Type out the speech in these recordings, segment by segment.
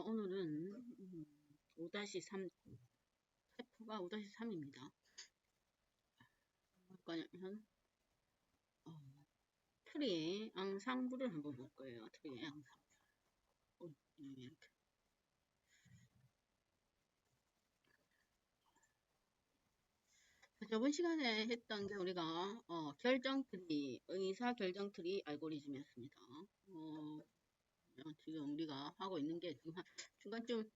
오늘은 5-3 챕터가 5-3입니다. 할 거냐면 트리의 앙상블을 한번 볼 거예요. 트리의 앙상블. 이렇게. 저번 시간에 했던 게 우리가 결정 트리, 의사 결정 트리 알고리즘이었습니다. 지금 우리가 하고 있는 게 지금 중간쯤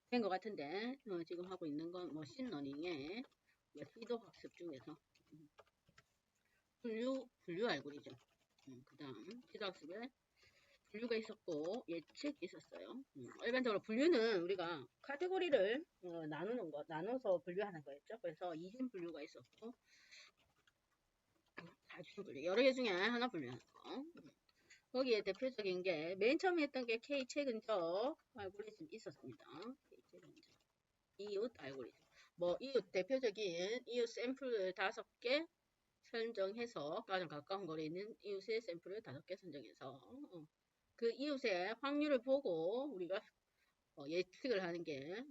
된 것 같은데 지금 하고 있는 건 머신러닝의 시도 학습 중에서 분류 알고리즘. 그 다음 시도 학습에 분류가 있었고 예측이 있었어요. 일반적으로 분류는 우리가 카테고리를 나눠서 분류하는 거였죠. 그래서 이진 분류가 있었고 다중 분류 여러 개 중에 하나 분류하는 거. 거기에 대표적인 게 맨 처음에 했던 게 K 최근적 알고리즘 있었습니다. K 최근적 이웃 알고리즘. 이웃 대표적인 이웃 샘플 5개 선정해서 가장 가까운 거리에 있는 이웃의 샘플을 5개 선정해서 그 이웃의 확률을 보고 우리가 예측을 하는 게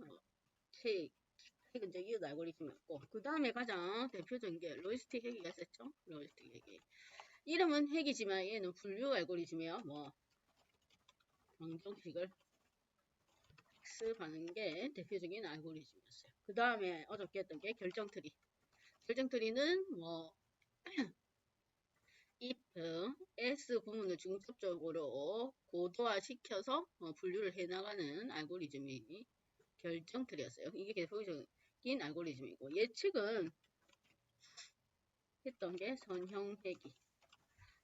최근적 이웃 알고리즘이었고, 그 다음에 가장 대표적인 게 로지스틱 회귀가 있었죠. 로지스틱 회귀. 이름은 회귀지만 얘는 분류 알고리즘이에요. 방정식을 학습하는 게 대표적인 알고리즘이었어요. 그 다음에 어저께 했던 게 결정트리. 결정트리는 if, else 구문을 중첩적으로 고도화 시켜서 분류를 해나가는 알고리즘이 결정트리였어요. 이게 대표적인 알고리즘이고, 예측은 했던 게 선형회귀.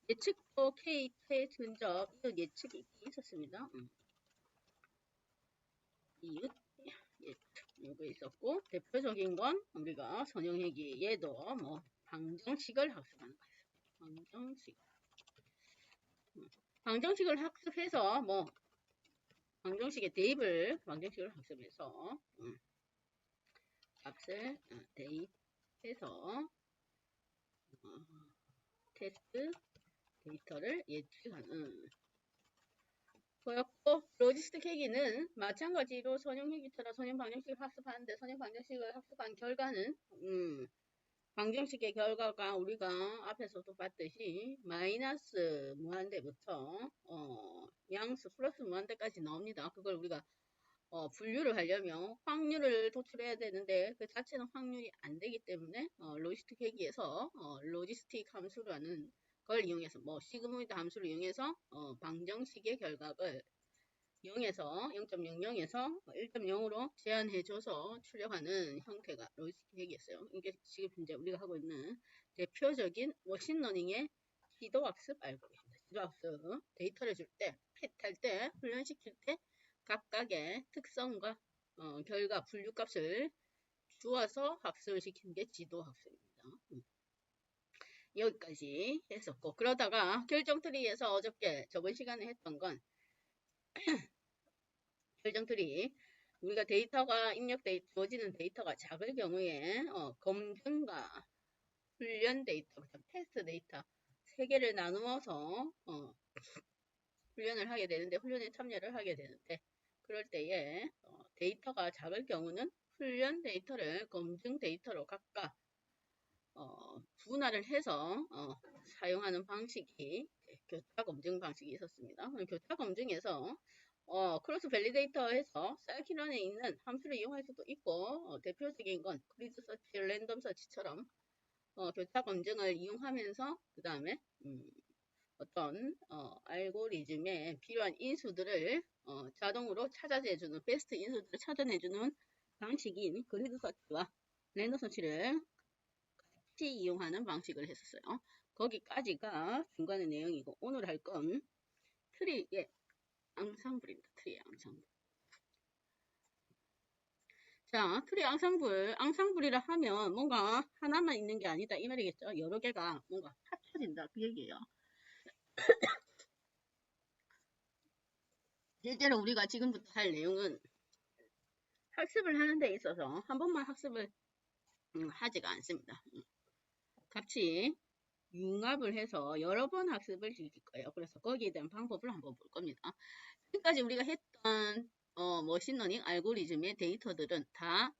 예측도 K 최근적 이웃 예측이 있었습니다. 이웃 예측 이거 있었고, 대표적인 건 우리가 선형회귀 얘도 방정식을 학습하는 거예요. 방정식을 학습해서 방정식의 대입을 방정식을 학습해서 값을 대입해서 테스트 데이터를 예측하는 거였고, 로지스틱 회귀는 마찬가지로 선형 회귀처럼 선형 방정식을 학습하는데, 선형 방정식을 학습한 결과는 방정식의 결과가 우리가 앞에서도 봤듯이 마이너스 무한대부터 양수 플러스 무한대까지 나옵니다. 그걸 우리가 분류를 하려면 확률을 도출해야 되는데 그 자체는 확률이 안 되기 때문에 로지스틱 회귀에서 로지스틱 함수라는 걸 이용해서 시그모이드 함수를 이용해서 방정식의 결과를 0.00에서 1.0으로 제한해줘서 출력하는 형태가 로지스틱 회귀였어요. 이게 지금 현재 우리가 하고 있는 대표적인 머신러닝의 시도학습 알고리즘입니다. 시도학습 데이터를 줄 때, 펫할 때, 훈련시킬 때 각각의 특성과 결과 분류값을 주어서 학습을 시키는 게 지도학습입니다. 여기까지 했었고, 그러다가 결정트리에서 저번 시간에 했던 건 결정트리 우리가 데이터가 주어지는 데이터가 작을 경우에 검증과 훈련 데이터, 테스트 데이터 3개를 나누어서 훈련을 하게 되는데, 훈련에 참여를 하게 되는데, 그럴 때에 데이터가 작을 경우는 훈련 데이터를 검증 데이터로 각각 분할을 해서 사용하는 방식이 교차 검증 방식이 있었습니다. 교차 검증에서 크로스 밸리데이터에서 사이클런에 있는 함수를 이용할 수도 있고, 대표적인 건 그리드 서치, 랜덤 서치처럼 교차 검증을 이용하면서 그 다음에 어떤 알고리즘에 필요한 인수들을 자동으로 찾아내주는 베스트 인수들을 찾아내주는 방식인 그리드 서치와 랜덤 서치를 같이 이용하는 방식을 했었어요. 거기까지가 중간의 내용이고, 오늘 할 건 트리의 앙상블입니다. 트리의 앙상블. 자, 트리 앙상블이라 하면 뭔가 하나만 있는 게 아니다 이 말이겠죠. 여러 개가 뭔가 합쳐진다 그 얘기예요. 실제로 우리가 지금부터 할 내용은 학습을 하는 데 있어서 한 번만 학습을 하지가 않습니다. 같이 융합을 해서 여러 번 학습을 시킬 거예요. 그래서 거기에 대한 방법을 한번 볼 겁니다. 지금까지 우리가 했던 머신러닝 알고리즘의 데이터들은 다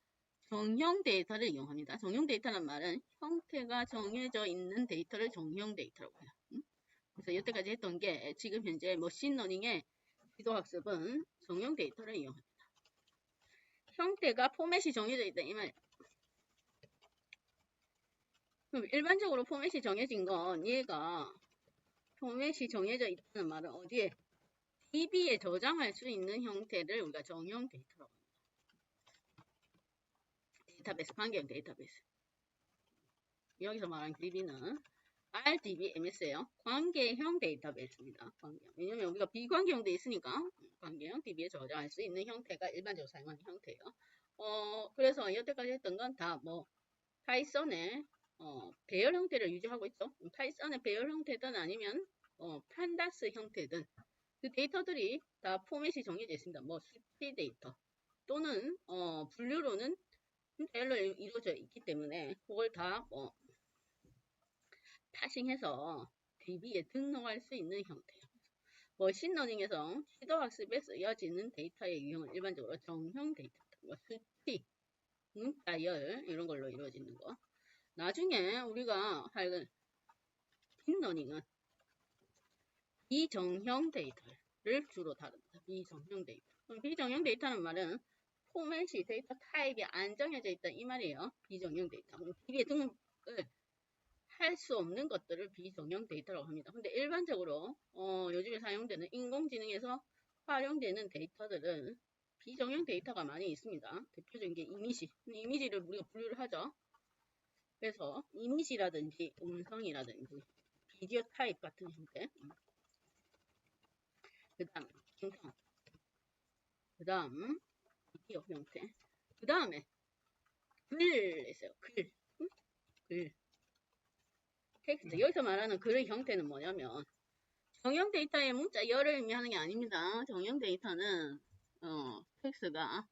정형 데이터를 이용합니다. 정형 데이터란 말은 형태가 정해져 있는 데이터를 정형 데이터라고 해요. 그래서 여태까지 했던 게 지금 현재 머신러닝의 지도학습은 정형 데이터를 이용합니다. 형태가 포맷이 정해져 있다 이 말. 그럼 일반적으로 포맷이 정해진 건 얘가 포맷이 정해져 있다는 말은 어디에? DB에 저장할 수 있는 형태를 우리가 정형 데이터라고 합니다. 데이터베이스, 관계형 데이터베이스. 여기서 말하는 DB는 RDBMS예요. 관계형 데이터베이스입니다. 관계형. 왜냐면 우리가 비관계형 돼 있으니까 관계형 DB에 저장할 수 있는 형태가 일반적으로 사용하는 형태예요. 그래서 여태까지 했던 건 다 뭐 파이썬의 배열 형태를 유지하고 있죠. 파이썬의 배열 형태든 아니면 판다스 형태든 그 데이터들이 다 포맷이 정해져 있습니다. 뭐 수치 데이터 또는 분류로는 배열로 이루어져 있기 때문에 그걸 다 파싱해서 DB에 등록할 수 있는 형태예요. 머신러닝에서 지도학습에 쓰여지는 데이터의 유형은 일반적으로 정형 데이터, 뭐 수치, 문자열 이런 걸로 이루어지는 거. 나중에 우리가 할 딥러닝은 비정형 데이터를 주로 다룹니다. 비정형 데이터. 그럼 비정형 데이터는 말은 포맷이 데이터 타입이 안 정해져 있다 이 말이에요. 비정형 데이터. 그럼 DB에 등록을 할 수 없는 것들을 비정형 데이터라고 합니다. 근데 일반적으로 요즘에 사용되는 인공지능에서 활용되는 데이터들은 비정형 데이터가 많이 있습니다. 대표적인 게 이미지. 이미지를 우리가 분류를 하죠. 그래서 이미지라든지 음성이라든지 비디오 타입 같은 형태. 그 다음 음성. 그 다음 비디오 형태. 그 다음에 글 있어요. 글. 글. 텍스트. 여기서 말하는 글의 형태는 뭐냐면 정형 데이터의 문자 열을 의미하는 게 아닙니다. 정형 데이터는 텍스트가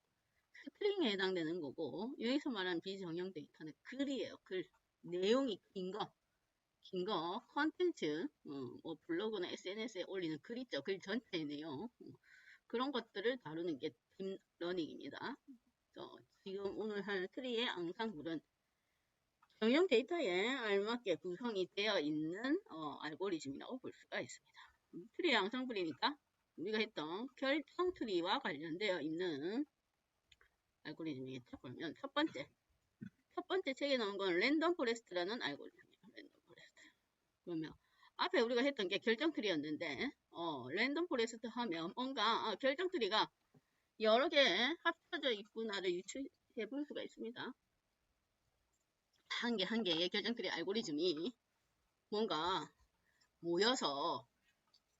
스트링에 해당되는 거고 여기서 말하는 비정형 데이터는 글이에요. 글. 내용이 긴 거, 컨텐츠, 뭐 블로그나 SNS에 올리는 글 있죠. 글 전체의 내용. 그런 것들을 다루는 게 딥러닝입니다. 지금 오늘 할 트리의 앙상블은 정형 데이터에 알맞게 구성이 되어 있는 알고리즘이라고 볼 수가 있습니다. 트리의 앙상블이니까 우리가 했던 결정 트리와 관련되어 있는 알고리즘이겠죠. 그러면 첫 번째 책에 나온 건 랜덤 포레스트라는 알고리즘이에요. 랜덤 포레스트. 그러면 앞에 우리가 했던 게 결정 트리였는데 랜덤 포레스트 하면 뭔가 결정 트리가 여러 개 합쳐져 있구나를 유추해 볼 수가 있습니다. 한 개의 결정 트리 알고리즘이 뭔가 모여서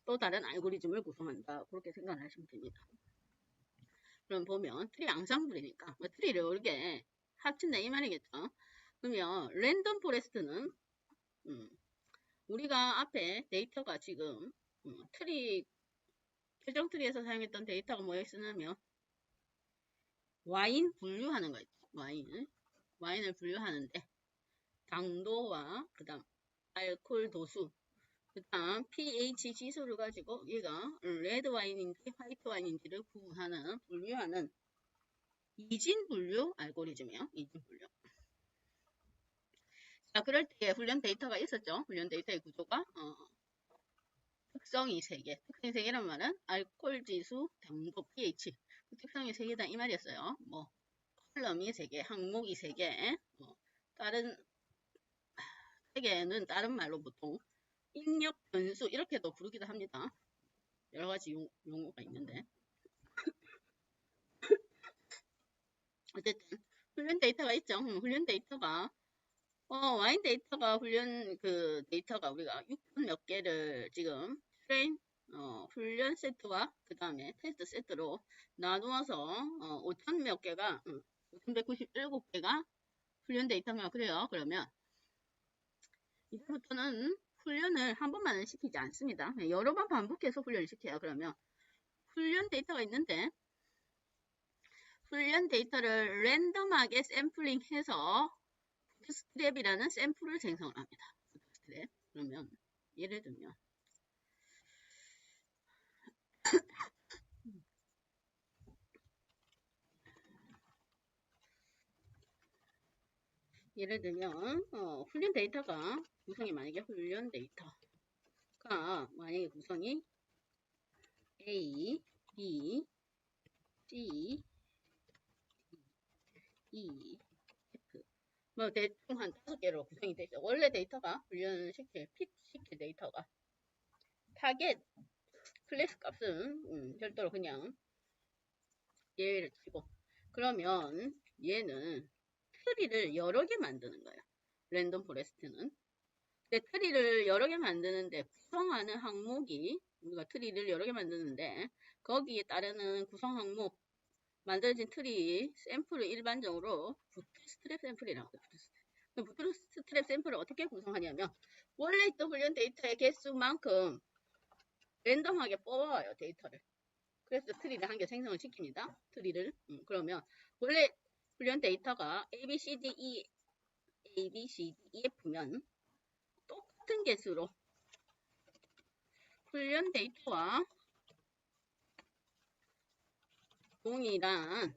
또 다른 알고리즘을 구성한다. 그렇게 생각을 하시면 됩니다. 그럼 보면 트리 앙상블이니까 뭐 트리를 여러 개 합친다 이 말이겠죠. 그러면 랜덤 포레스트는 우리가 앞에 데이터가 지금 트리 결정 트리에서 사용했던 데이터가 뭐였냐면 와인 분류하는 거 있죠. 와인을 분류하는데 당도와 그 다음 알코올 도수 그 다음 pH 지수를 가지고 얘가 레드 와인인지 화이트 와인인지를 분류하는 이진 분류 알고리즘이에요. 이진 분류. 자, 그럴 때 훈련 데이터가 있었죠. 훈련 데이터의 구조가 특성이 3개. 특성이 3개란 말은 알코올 지수, 당도, pH. 그 특성이 3개다 이 말이었어요. 뭐 컬럼이 3개, 항목이 3개. 다른 3개는 다른 말로 보통 입력 변수 이렇게도 부르기도 합니다. 여러 가지 용어가 있는데 어쨌든 훈련 데이터가 있죠. 훈련 데이터가 와인 데이터가 훈련 그 데이터가 우리가 6천 몇 개를 지금 트레인 훈련 세트와 그 다음에 테스트 세트로 나누어서 5천 몇 개가 5,197개가 훈련 데이터가 그래요. 그러면 이제부터는 훈련을 한 번만은 시키지 않습니다. 여러 번 반복해서 훈련을 시켜요. 그러면 훈련 데이터가 있는데 훈련 데이터를 랜덤하게 샘플링해서 부트스트랩이라는 샘플을 생성을 합니다. 부트스트랩. 그러면 예를 들면 예를 들면 훈련 데이터가 구성이 만약에 훈련 데이터가 만약에 구성이 A, B, C, E, F 뭐 대충 한 5개로 구성이 되죠. 원래 데이터가 훈련시킬 픽 시킬 데이터가 타겟 클래스 값은 별도로 그냥 예를 치고 그러면 얘는 트리를 여러 개 만드는 거예요. 랜덤 포레스트는. 근데 트리를 여러 개 만드는데 구성하는 항목이 우리가 트리를 여러 개 만드는데 거기에 따르는 구성 항목 만들어진 트리 샘플을 일반적으로 부트스트랩 샘플이라고 해요. 부트스트랩 샘플을 어떻게 구성하냐면 원래 있던 훈련 데이터의 개수만큼 랜덤하게 뽑아와요 데이터를. 그래서 트리를 한 개 생성을 시킵니다. 트리를. 그러면 원래 훈련 데이터가 ABCDEF면 똑같은 개수로 훈련 데이터와 동일한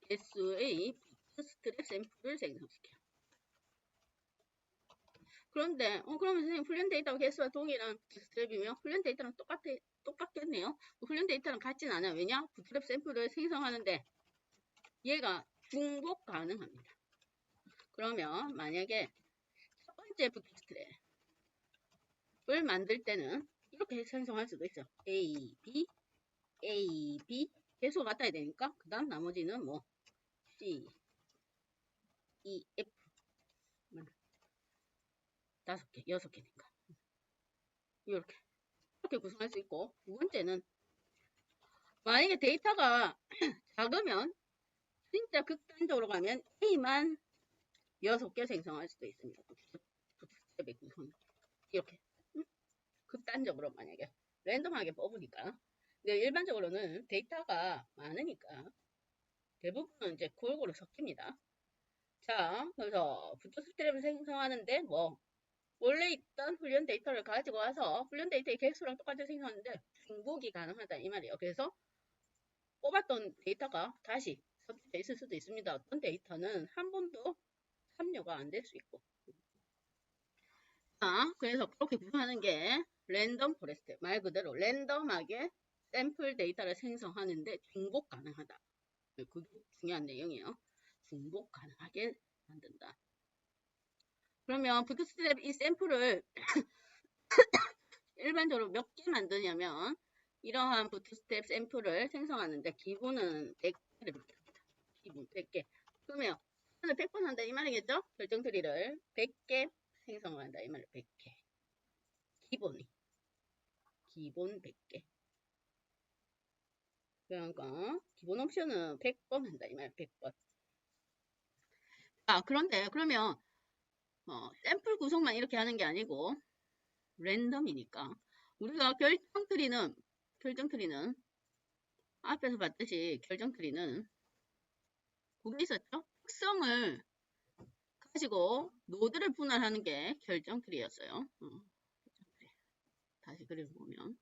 개수의 부트스트랩 샘플을 생성시켜요. 그런데 그러면 선생님 훈련 데이터 개수와 동일한 부트스트랩이면 훈련 데이터는 똑같겠네요. 훈련 데이터는 같진 않아요. 왜냐? 부트스트랩 샘플을 생성하는데 얘가 중복 가능합니다. 그러면 만약에 첫 번째 부트스트랩을 만들 때는 이렇게 생성할 수도 있어. A, B, A, B 개수가 같아야 되니까 그 다음 나머지는 뭐 C, E, F 5개, 6개니까 이렇게 구성할 수 있고 두 번째는 만약에 데이터가 작으면 진짜 극단적으로 가면 A만 6개 생성할 수도 있습니다. 부트스트랩의 구성 이렇게 극단적으로 만약에 랜덤하게 뽑으니까 근데 일반적으로는 데이터가 많으니까 대부분은 이제 골고루 섞입니다. 자, 그래서 부트스트랩을 생성하는데 뭐 원래 있던 훈련 데이터를 가지고 와서 훈련 데이터의 개수랑 똑같이 생성하는데 중복이 가능하다 이 말이에요. 그래서 뽑았던 데이터가 다시 섭취되어 있을 수도 있습니다. 어떤 데이터는 한 번도 참여가 안 될 수 있고. 자, 그래서 그렇게 구성하는 게 랜덤 포레스트 말 그대로 랜덤하게 샘플 데이터를 생성하는데 중복 가능하다. 그게 중요한 내용이에요. 중복 가능하게 만든다. 그러면 부트스트랩 이 샘플을 일반적으로 몇 개 만드냐면 이러한 부트스트랩 샘플을 생성하는데 기본은 100개를 만듭니다. 기본 100개. 그러면 100번 한다 이 말이겠죠? 결정 트리를 100개 생성을 한다 이 말이에요. 100개. 기본 100개. 그러니까 기본 옵션은 100번 한다 이 말이에요. 100번. 아, 그런데 그러면 샘플 구성만 이렇게 하는 게 아니고 랜덤이니까 우리가 결정 트리는 앞에서 봤듯이 결정 트리는 거기 있었죠? 특성을 가지고 노드를 분할하는 게 결정 트리였어요. 다시 그려보면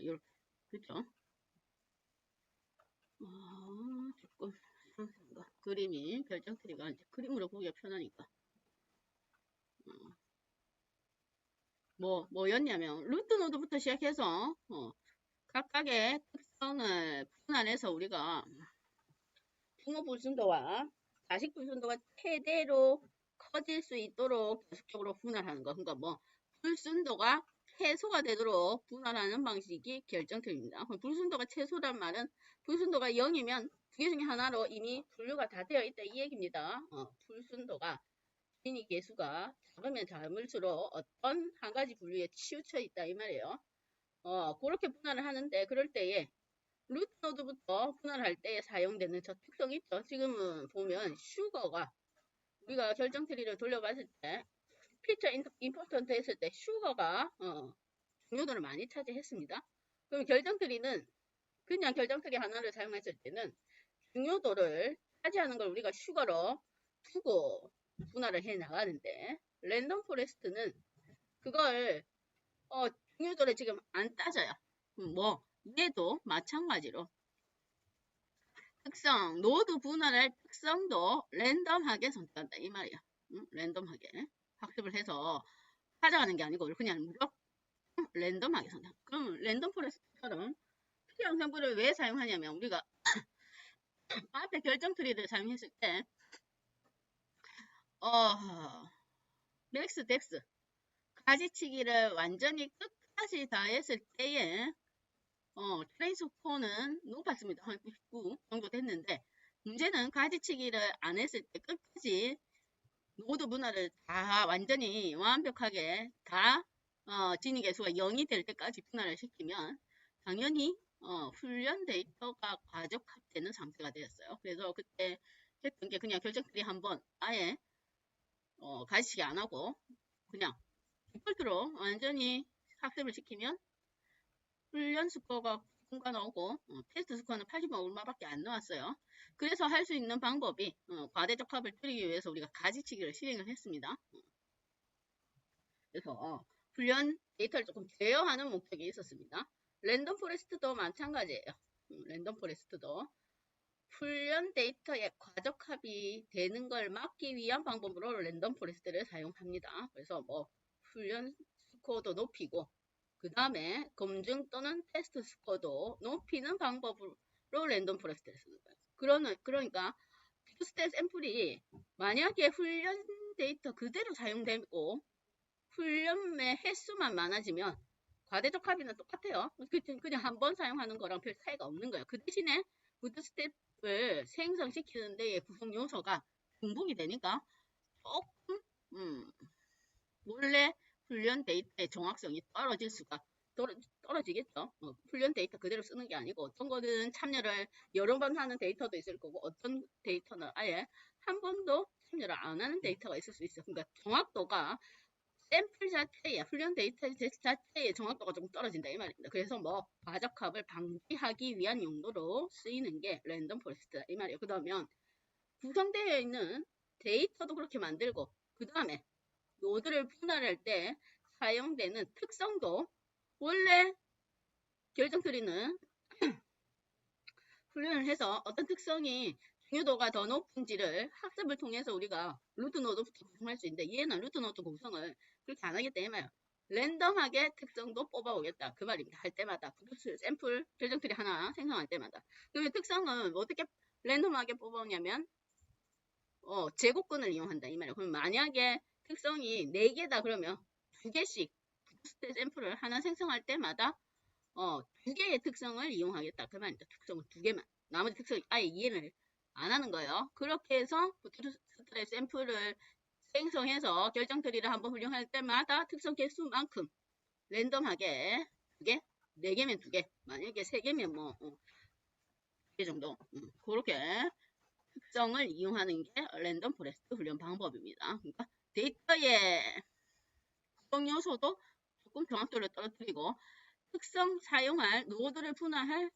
이렇게 그렇죠? 조금 그림이 결정 트리가 이제 그림으로 보기가 편하니까 뭐였냐면 루트 노드부터 시작해서 각각의 특성을 분할해서 우리가 부모 불순도와 자식 불순도가 최대로 커질 수 있도록 계속적으로 분할하는 거. 그러니까 뭐 불순도가 최소가 되도록 분할하는 방식이 결정틀입니다. 불순도가 최소란 말은 불순도가 0이면 두 개 중에 하나로 이미 분류가 다 되어 있다 이 얘기입니다. 불순도가 진위 개수가 작으면 작을수록 어떤 한 가지 분류에 치우쳐 있다 이 말이에요. 그렇게 분할을 하는데 그럴 때에 루트 노드부터 분할할 때 사용되는 저 특성 있죠. 지금은 보면 슈거가 우리가 결정 트리를 돌려봤을 때 피처 임포턴트 했을 때 슈거가 중요도를 많이 차지했습니다. 그럼 결정 트리는 그냥 결정 트리 하나를 사용했을 때는 중요도를 차지하는 걸 우리가 슈거로 두고 분할을 해 나가는데 랜덤 포레스트는 그걸 중요도를 지금 안 따져요. 뭐 얘도 마찬가지로 특성, 노드 분할할 특성도 랜덤하게 선택한다 이 말이야. 랜덤하게 학습을 해서 찾아가는 게 아니고 그냥 무조건 랜덤하게 선택. 그럼 랜덤 포레스트처럼 필요한 샘플을 왜 사용하냐면 우리가 앞에 결정 트리를 사용했을 때 맥스 덱스 가지치기를 완전히 끝까지 다 했을 때에 트레이스 스코어는 높았습니다. 한 99 정도 됐는데 문제는 가지치기를 안 했을 때 끝까지 노드 분할을 다 완전히 완벽하게 다 진위 개수가 0이 될 때까지 분할을 시키면 당연히 훈련 데이터가 과적합되는 상태가 되었어요. 그래서 그때 했던 게 그냥 결정들이 한번 아예 가지치기 안 하고 그냥 디폴트로 완전히 학습을 시키면 훈련 스코어가 9가 나오고 테스트 스코어는 80만 얼마밖에 안 나왔어요. 그래서 할 수 있는 방법이 과대적합을 줄이기 위해서 우리가 가지치기를 실행을 했습니다. 그래서 훈련 데이터를 조금 제어하는 목적이 있었습니다. 랜덤 포레스트도 마찬가지예요. 랜덤 포레스트도 훈련 데이터에 과적합이 되는 걸 막기 위한 방법으로 랜덤 포레스트를 사용합니다. 그래서 뭐 훈련 스코어도 높이고 그 다음에 검증 또는 테스트 스코어도 높이는 방법으로 랜덤 포레스트를 쓰는 거예요. 그러니까 스탯 샘플이 만약에 훈련 데이터 그대로 사용되고 훈련의 횟수만 많아지면 과대적합이는 똑같아요. 그냥 한 번 사용하는 거랑 별 차이가 없는 거예요. 그 대신에 부트스텝을 생성시키는 데의 구성 요소가 중복이 되니까 조금 원래 훈련 데이터의 정확성이 떨어지겠죠. 훈련 데이터 그대로 쓰는 게 아니고 어떤 거는 참여를 여러 번 하는 데이터도 있을 거고 어떤 데이터는 아예 한 번도 참여를 안 하는 데이터가 있을 수 있어요. 그러니까 정확도가 샘플 자체의 훈련 데이터 자체의 정확도가 좀 떨어진다 이 말입니다. 그래서 뭐 과적합을 방지하기 위한 용도로 쓰이는 게 랜덤 포레스트다 이 말이에요. 그러면 구성되어 있는 데이터도 그렇게 만들고 그 다음에 노드를 분할할 때 사용되는 특성도 원래 결정 트리는 훈련을 해서 어떤 특성이 중요도가 더 높은지를 학습을 통해서 우리가 루트 노드부터 구성할 수 있는데 얘는 루트 노드 구성을 그렇게 안 하기 때문에 랜덤하게 특성도 뽑아오겠다 그 말입니다. 할 때마다 샘플 결정 트리 하나 생성할 때마다. 그러면 특성은 어떻게 랜덤하게 뽑아오냐면 제곱근을 이용한다 이 말이에요. 그럼 만약에 특성이 4개다 그러면 2개씩 부스트 샘플을 하나 생성할 때마다 2개의 특성을 이용하겠다 그 말입니다. 특성은 2개만. 나머지 특성 아예 이해를 안 하는 거예요. 그렇게 해서 부스트 샘플을 생성해서 결정 트리를 한번 훈련할 때마다 특성 개수만큼 랜덤하게 2개, 4개면 2개, 만약에 3개면 뭐 2개 정도 그렇게 특성을 이용하는 게 랜덤 포레스트 훈련 방법입니다. 그러니까 데이터의 구성 요소도 조금 정확도를 떨어뜨리고 특성 사용할 노드를 분할할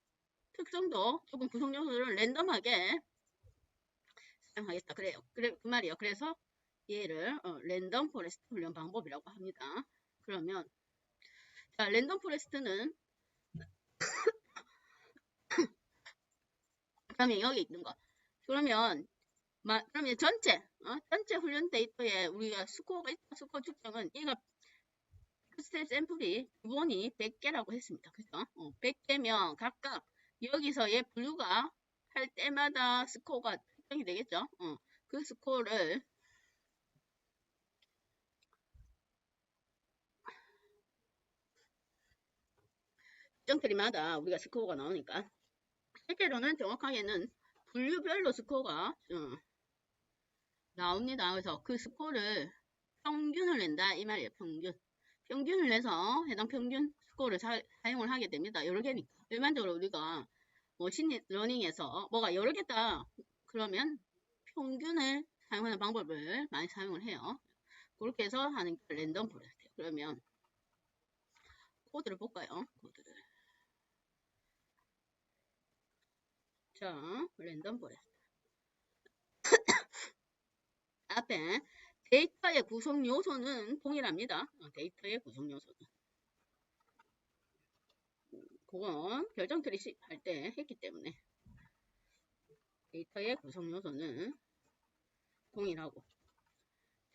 특성도 조금 구성 요소를 랜덤하게 사용하겠다. 그래요. 그 말이에요. 그래서 얘를 랜덤 포레스트 훈련 방법이라고 합니다. 그러면 자, 랜덤 포레스트는 그러면 여기 있는 거. 그러면 전체 훈련 데이터에 우리가 스코어가 있다. 스코어 측정은 얘가 스탯 샘플이 기본이 100개라고 했습니다. 그죠? 100개면 각각 여기서의 분류가 할 때마다 스코어가 측정이 되겠죠? 그 스코어를 정트리마다 우리가 스코어가 나오니까 실제로는 정확하게는 분류별로 스코어가 나옵니다. 그래서 그 스코어를 평균을 낸다 이 말이에요. 평균을 내서 해당 평균 스코어를 사용을 하게 됩니다. 여러 개니까 일반적으로 우리가 머신러닝에서 뭐가 여러 개다 그러면 평균을 사용하는 방법을 많이 사용을 해요. 그렇게 해서 하는 게 랜덤 포레스트예요. 그러면 코드를 볼까요? 코드를. 자, 랜덤 포레스트. 앞에 데이터의 구성 요소는 동일합니다. 데이터의 구성 요소는. 그건 결정트리 할 때 했기 때문에 데이터의 구성 요소는 동일하고,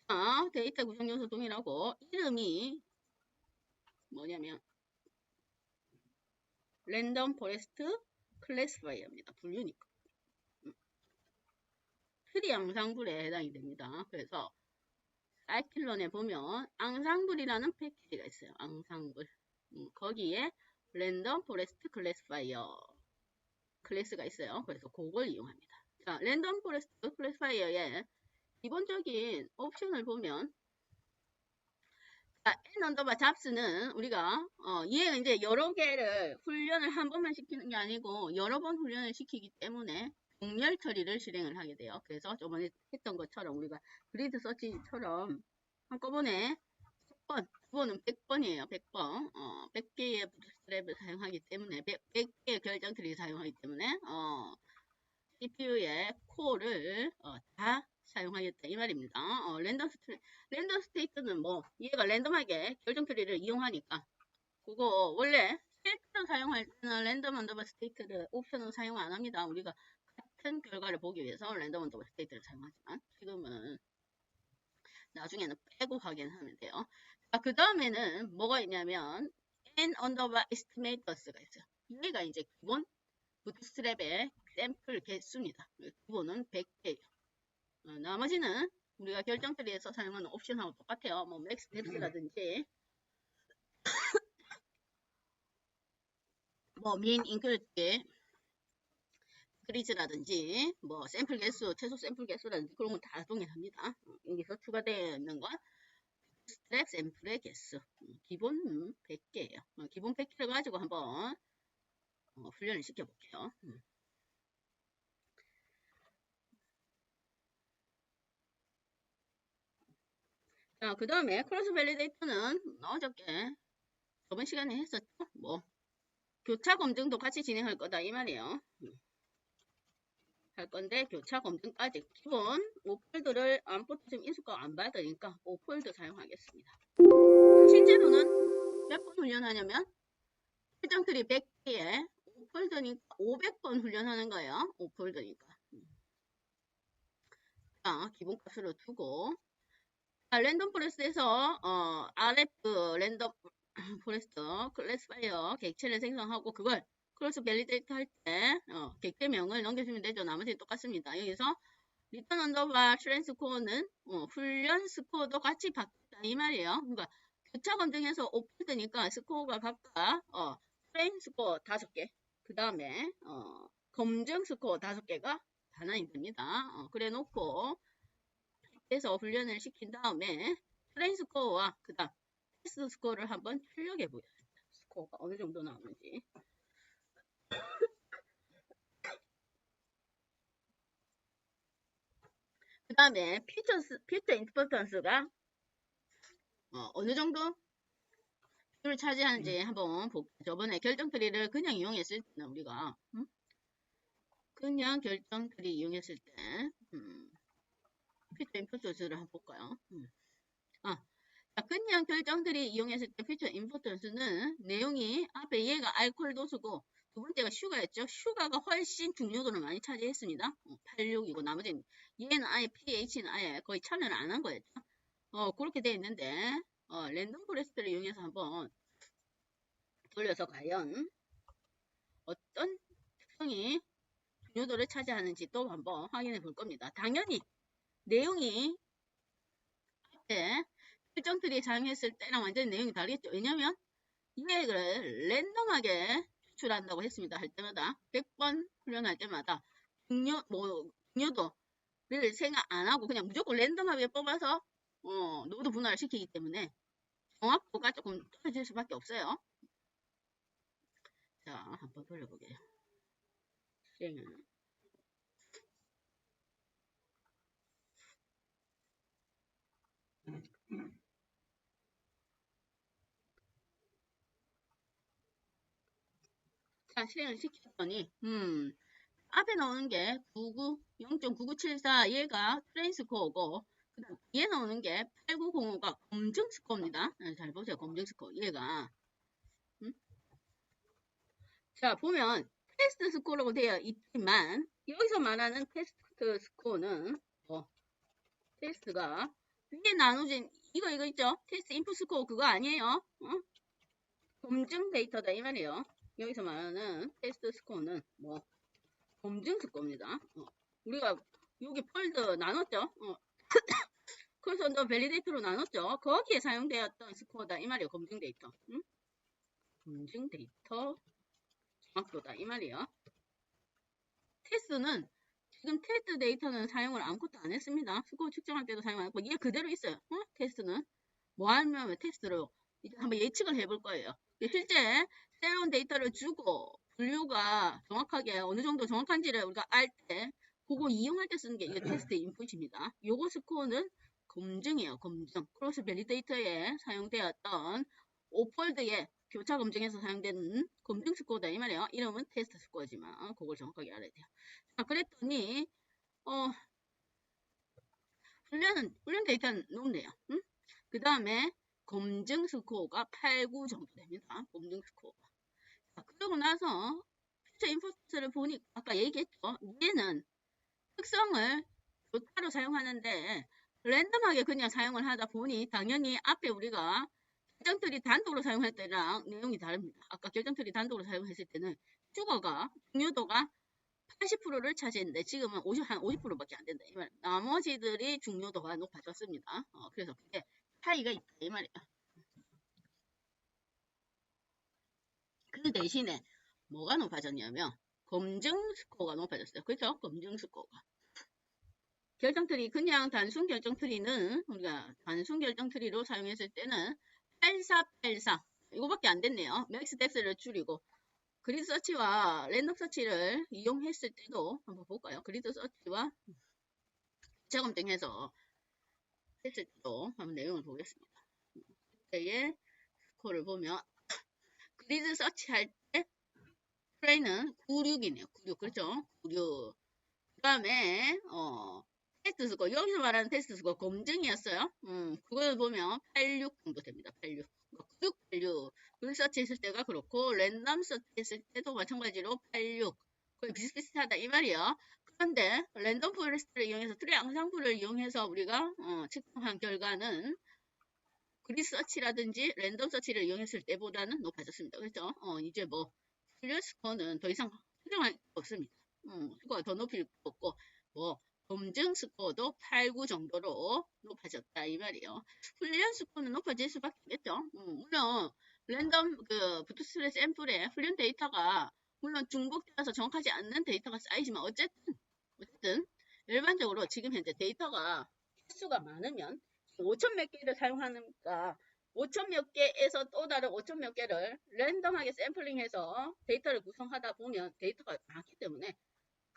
자, 데이터 구성 요소 동일하고 이름이 뭐냐면 랜덤 포레스트 클래시파이어입니다. 분류니까. 트리 앙상블에 해당이 됩니다. 그래서 사이클론에 보면 앙상블이라는 패키지가 있어요. 앙상블. 거기에 랜덤 포레스트 클래시파이어 클래스가 있어요. 그래서 그걸 이용합니다. 자, 랜덤 포레스트 클래시파이어의 기본적인 옵션을 보면, 자, n 언더바 잡스는 우리가 얘가 이제 여러 개를 훈련을 한 번만 시키는 게 아니고 여러 번 훈련을 시키기 때문에 병렬 처리를 실행을 하게 돼요. 그래서 저번에 했던 것처럼 우리가 그리드 서치처럼 한꺼번에 100번, 그거는 100번이에요. 100번. 100개의 부트스트랩을 사용하기 때문에 100개의 결정트리 사용하기 때문에 CPU의 코어를 다 사용하겠다 이 말입니다. 랜덤 스테이트는 뭐 얘가 랜덤하게 결정트리를 이용하니까 그거 원래 셀프로 사용할 때는 랜덤 언더바 스테이트를 옵션을 사용 안 합니다. 우리가 같은 결과를 보기 위해서 랜덤 언더바 스테이트를 사용하지만 지금은 나중에는 빼고 확인하면 돼요. 자, 그 다음에는 뭐가 있냐면 n 언더바 에스티메이터스가 있어요. 얘가 이제 기본 부트스트랩의 샘플 개수입니다. 기본은 100개예요. 나머지는 우리가 결정트리에서 사용하는 옵션하고 똑같아요. 뭐 맥스 뎁스라든지 뭐 민 인클루드 그리즈라든지 뭐 샘플 개수, 최소 샘플 개수라든지 그런 건 다 동일합니다. 여기서 추가되어 있는 건 스트랩 샘플의 개수 기본 100개예요. 기본 100개를 가지고 한번 훈련을 시켜볼게요. 자, 그 다음에 크로스 밸리데이터는 어저께 저번 시간에 했었죠. 뭐 교차 검증도 같이 진행할 거다 이 말이에요. 할 건데 교차 검증까지 기본 5폴드를 안포트 좀 인수가 안 받으니까 5폴드 사용하겠습니다. 실제로는 몇 번 훈련하냐면 결정트리 100개에 5폴드니까 500번 훈련하는 거예요. 5폴드니까. 자, 기본값으로 두고 랜덤 포레스트에서 RF 랜덤 포레스트 클래스파이어 객체를 생성하고 그걸 크로스 밸리데이트 할 때 객체명을 넘겨주면 되죠. 나머지는 똑같습니다. 여기서 리턴 언더바 트랜 스코어는 훈련 스코어도 같이 바뀌었다 이 말이에요. 그러니까 교차 검증해서 5폴드니까 스코어가 각각 트레인 스코어 5개 그 다음에 검증 스코어 5개가 반환이 됩니다. 그래 놓고 해서 훈련을 시킨 다음에 트레인 스코어와 그 다음 테스트 스코어를 한번 출력해 보겠습니다. 스코어가 어느 정도 나오는지. 그 다음에 피처 임포턴스가 어느 정도 를 차지하는지 한번 볼게요. 저번에 결정트리를 그냥 이용했을 때는 우리가 그냥 결정트리 이용했을 때 피처 임포턴스를 한번 볼까요? 자, 그냥 결정트리 이용했을 때 피처 임포턴스는 내용이 앞에 얘가 알코올 도수고 두 번째가 슈가였죠. 슈가가 훨씬 중요도를 많이 차지했습니다. 86이고 나머지는 얘는 아예 pH는 아예 거의 참여를 안 한 거였죠. 그렇게 되어 있는데 랜덤 포레스트를 이용해서 한번 돌려서 과연 어떤 특성이 중요도를 차지하는지 또 한번 확인해 볼 겁니다. 당연히 내용이 앞에 결정트리 사용했을 때랑 완전히 내용이 다르겠죠. 왜냐면 이획을 랜덤하게 추출한다고 했습니다. 할 때마다 100번 훈련할 때마다 중요도를 생각 안 하고 그냥 무조건 랜덤하게 뽑아서 노드 분할을 시키기 때문에 정확도가 조금 떨어질 수밖에 없어요. 자, 한번 돌려보게요. 실행을. 자, 실행을 시켰더니 앞에 나오는 게 0.9974 얘가 트레인 스코어고 그 다음 뒤에 나오는 게 8905가 검증 스코어입니다. 잘 보세요. 검증 스코어 얘가 자, 보면 테스트 스코어라고 되어 있지만 여기서 말하는 테스트 스코어는 테스트가 위에 나눠진 이거 있죠? 테스트 인풋 스코어 그거 아니에요. 검증 데이터다 이 말이에요. 여기서 말하는 테스트 스코어는 검증 스코어입니다. 우리가 여기 폴드 나눴죠? 그래서 너 밸리데이터로 나눴죠? 거기에 사용되었던 스코어다 이 말이에요. 검증 데이터. 검증 데이터 정확도다 이 말이에요. 테스트는 지금 테스트 데이터는 사용을 아무것도 안 했습니다. 스코어 측정할 때도 사용 안 했고 이게 그대로 있어요. 테스트는 뭐 하면 테스트로 이제 한번 예측을 해볼 거예요. 실제 새로운 데이터를 주고 분류가 정확하게 어느 정도 정확한지를 우리가 알 때 그거 이용할 때 쓰는 게 이게 테스트 인풋입니다. 요거 스코어는 검증이에요. 검증. 크로스 밸리데이터에 사용되었던 오폴드의 교차 검증에서 사용되는 검증 스코어다 이 말이에요. 이름은 테스트 스코어지만 그걸 정확하게 알아야 돼요. 자, 그랬더니 훈련 데이터는 높네요. 그 다음에 검증 스코어가 8, 9 정도 됩니다. 검증 스코어가. 자, 그러고 나서 피처 인풋을 보니까 아까 얘기했죠. 얘는 특성을 교차로 사용하는데 랜덤하게 그냥 사용을 하다 보니 당연히 앞에 우리가 결정트리 단독으로 사용할 때랑 내용이 다릅니다. 아까 결정트리 단독으로 사용했을 때는 주거가 중요도가 80%를 차지했는데 지금은 한 50%밖에 안 된다. 이 말. 나머지들이 중요도가 높아졌습니다. 그래서 그게 차이가 있다. 이 말이야. 그 대신에 뭐가 높아졌냐면 검증 스코어가 높아졌어요. 그렇죠? 검증 스코어가. 결정트리 그냥 단순 결정트리는 우리가 단순 결정트리로 사용했을 때는 8484 이거밖에 안 됐네요. 맥스 덱스를 줄이고 그리드 서치와 랜덤 서치를 이용했을 때도 한번 볼까요? 그리드 서치와 교차 검증해서 했을 때도 한번 내용을 보겠습니다. 그때의 스코어를 보면 그리드 서치 할 때 트레이는 96이네요. 96 그렇죠? 96. 그 다음에 테스트 스코어 여기서 말하는 테스트 스코어 검증이었어요. 그걸 보면 86 정도 됩니다. 86. 96, 86. 룰서치 했을 때가 그렇고 랜덤 서치 했을 때도 마찬가지로 86. 거의 비슷비슷하다 이 말이에요. 그런데 랜덤 포레스트를 이용해서 트리 양상풀을 이용해서 우리가 측정한 결과는 그리드 서치라든지 랜덤 서치를 이용했을 때보다는 높아졌습니다. 그렇죠? 이제 훈련 스코어는 더 이상 측정할 수 없습니다. 스코어 더 높일 수 없고 검증 스코어도 8, 9 정도로 높아졌다 이 말이에요. 훈련 스코어는 높아질 수밖에 없겠죠. 물론 랜덤 부트스트랩 샘플에 훈련 데이터가 물론 중복되어서 정확하지 않는 데이터가 쌓이지만 어쨌든 일반적으로 지금 현재 데이터가 횟수가 많으면 5천 몇 개를 사용하니까 5천 몇 개에서 또 다른 5천 몇 개를 랜덤하게 샘플링해서 데이터를 구성하다 보면 데이터가 많기 때문에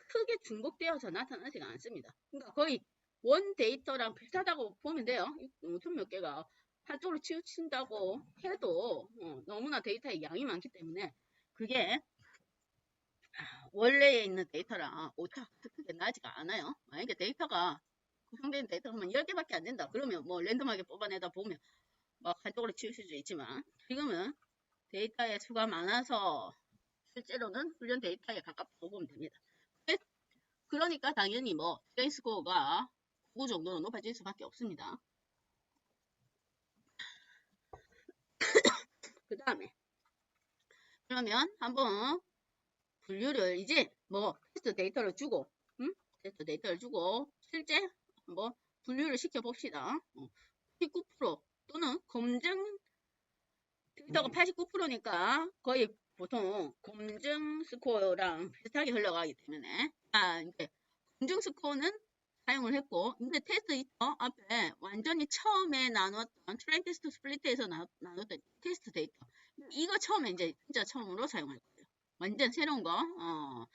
크게 중복되어서 나타나지가 않습니다. 그러니까 거의 원 데이터랑 비슷하다고 보면 돼요. 5천 몇 개가 한쪽으로 치우친다고 해도 너무나 데이터의 양이 많기 때문에 그게 원래에 있는 데이터랑 오차가 크게 나지가 않아요. 만약에 데이터가 구성된 데이터가 10개밖에 안 된다. 그러면 랜덤하게 뽑아내다 보면 한쪽으로 치우칠 수 있지만 지금은 데이터의 수가 많아서 실제로는 훈련 데이터에 가깝다고 보면 됩니다. 그러니까 당연히 트레인 스코어가 9 정도로 높아질 수밖에 없습니다. 그 다음에 그러면 한번 분류를 이제 테스트 데이터를 주고 테스트 데이터를 주고 실제 한번 분류를 시켜봅시다. 19% 또는 검증 데이터가 89%니까 거의 보통 검증 스코어랑 비슷하게 흘러가기 때문에 이제 검증 스코어는 사용을 했고 근데 테스트 있죠? 앞에 완전히 처음에 나눴던 트레인 테스트 스플리트에서 나눴던 테스트 데이터 이거 처음에 이제 진짜 처음으로 사용할 거예요. 완전 새로운 거.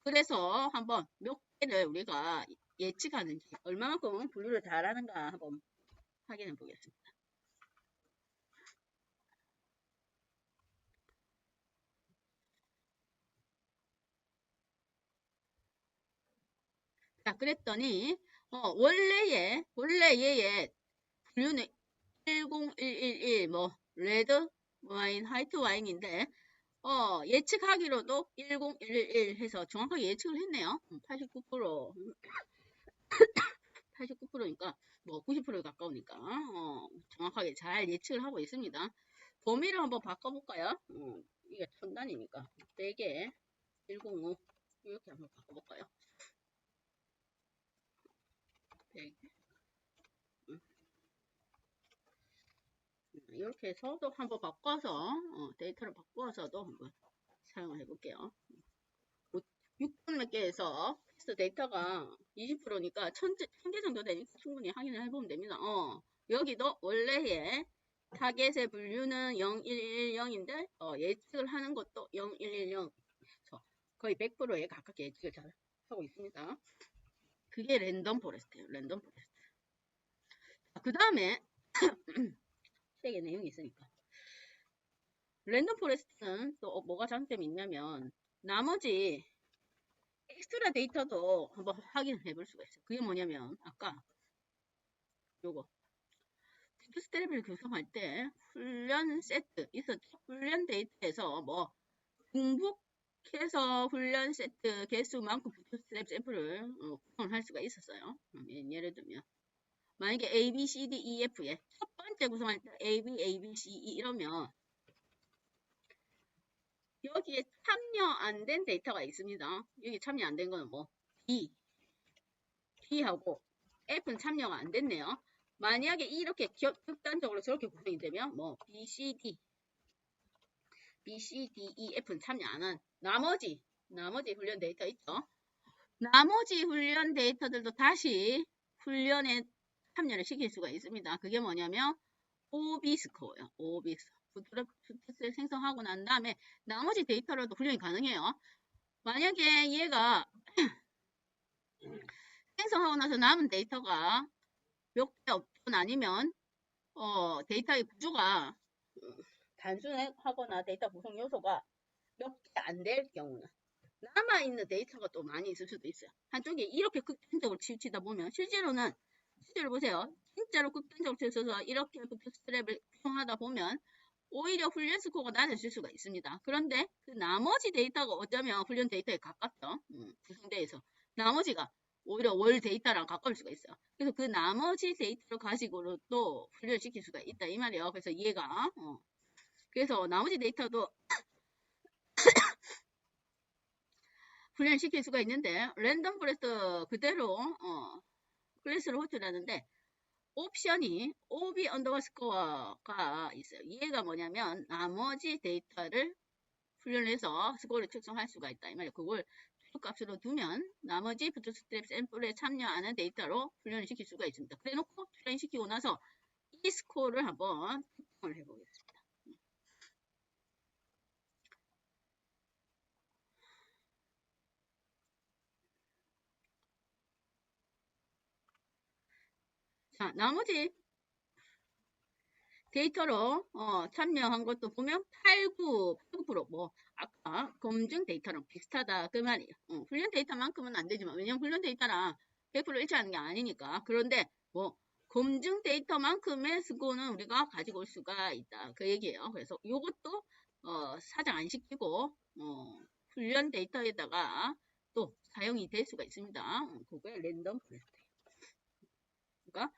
그래서 한번 몇 개를 우리가 예측하는지 얼마만큼 분류를 잘하는가 한번 확인해 보겠습니다. 자, 그랬더니 원래 얘의 분류는 10111 레드 와인, 화이트 와인인데 예측하기로도 10111 해서 정확하게 예측을 했네요. 89%, 89%니까 뭐 90%에 가까우니까 정확하게 잘 예측을 하고 있습니다. 범위를 한번 바꿔볼까요? 이게 1000단위니까 100에 105 이렇게 한번 바꿔볼까요? 100 이렇게 해서도 한번 바꿔서 데이터를 바꿔서도 한번 사용을 해볼게요. 6분 몇 개에서 텍스트 데이터가 20%니까 1000개 정도 되니까 충분히 확인을 해보면 됩니다. 여기도 원래의 타겟의 분류는 0110인데 예측을 하는 것도 0110 거의 100%에 가깝게 예측을 잘 하고 있습니다. 그게 랜덤 포레스트예요. 랜덤 포레스트. 그 다음에 책에 내용이 있으니까 랜덤 포레스트는 또 뭐가 장점이 있냐면 나머지 엑스트라 데이터도 한번 확인해 볼 수가 있어요. 그게 뭐냐면 아까 요거 부트스트랩을 구성할 때 훈련 세트 있었죠. 훈련 데이터에서 뭐 중복해서 훈련 세트 개수만큼 부트스트랩 샘플을 구성을 할 수가 있었어요. 예를 들면 만약에 A, B, C, D, E, F에 첫 번째 구성할 때 A, B, A, B, C, E 이러면 여기에 참여 안 된 데이터가 있습니다. 여기 참여 안 된 거는 뭐 D, D하고 F는 참여가 안 됐네요. 만약에 이렇게 극단적으로 저렇게 구성이 되면 뭐 B, C, D, E, F는 참여 안 한 나머지 훈련 데이터 있죠. 나머지 훈련 데이터들도 다시 훈련에 참여를 시킬 수가 있습니다. 그게 뭐냐면 OB 스코어예요. OB 스코어. 부트스트랩 생성하고 난 다음에 나머지 데이터로도 훈련이 가능해요. 만약에 얘가 생성하고 나서 남은 데이터가 몇 개 없건 아니면 데이터의 구조가 단순하거나 데이터 구성 요소가 몇 개 안 될 경우는 남아있는 데이터가 또 많이 있을 수도 있어요. 한쪽에 이렇게 극단적으로 치우치다 보면 실제로 보세요. 진짜로 극단적으로 치우쳐서 이렇게 부트스트랩을 구성하다 보면 오히려 훈련 스코어가 낮아질 수가 있습니다. 그런데 그 나머지 데이터가 어쩌면 훈련 데이터에 가깝죠. 구성대에서 나머지가 오히려 월 데이터랑 가까울 수가 있어요. 그래서 그 나머지 데이터를 가지고도 또 훈련시킬 수가 있다 이 말이에요. 그래서 얘가 그래서 나머지 데이터도 훈련시킬 수가 있는데 랜덤 포레스트 그대로 클래스를 호출하는데 옵션이 OB 언더바스코어가 있어요. 얘가 뭐냐면 나머지 데이터를 훈련해서 스코어를 측정할 수가 있다. 이 말이에요. 그걸 값으로 두면 나머지 부트스트랩 샘플에 참여하는 데이터로 훈련을 시킬 수가 있습니다. 그래 놓고 훈련시키고 나서 이 스코어를 한번 측정을 해보겠습니다. 자, 나머지 데이터로 참여한 것도 보면 89% 뭐 아까 검증 데이터랑 비슷하다 그 말이에요. 훈련 데이터만큼은 안 되지만 왜냐면 훈련 데이터랑 100% 일치하는 게 아니니까. 그런데 뭐 검증 데이터만큼의 스코어는 우리가 가지고 올 수가 있다 그 얘기예요. 그래서 이것도 사장 안 시키고 훈련 데이터에다가 또 사용이 될 수가 있습니다. 그게 랜덤 포레스트예요. 그러니까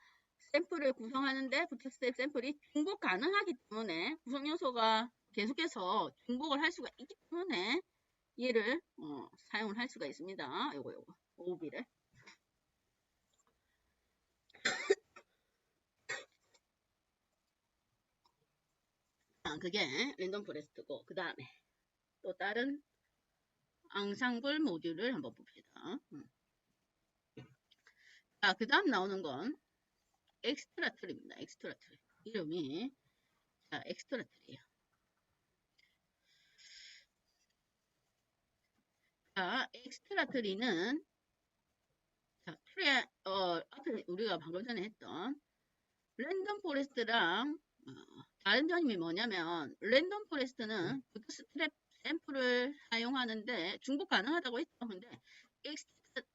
샘플을 구성하는데 부트스트랩 샘플이 중복 가능하기 때문에 구성 요소가 계속해서 중복을 할 수가 있기 때문에 얘를 사용을 할 수가 있습니다. 요거 OB를 그게 랜덤 포레스트고 그 다음에 또 다른 앙상블 모듈을 한번 봅시다. 그 다음 나오는 건 엑스트라 트리입니다. 엑스트라 트리 이름이 엑스트라 트리예요. 엑스트라 트리는 앞에 우리가 방금 전에 했던 랜덤 포레스트랑 다른 점이 뭐냐면 랜덤 포레스트는 부트스트랩 샘플을 사용하는데 중복 가능하다고 했죠. 근데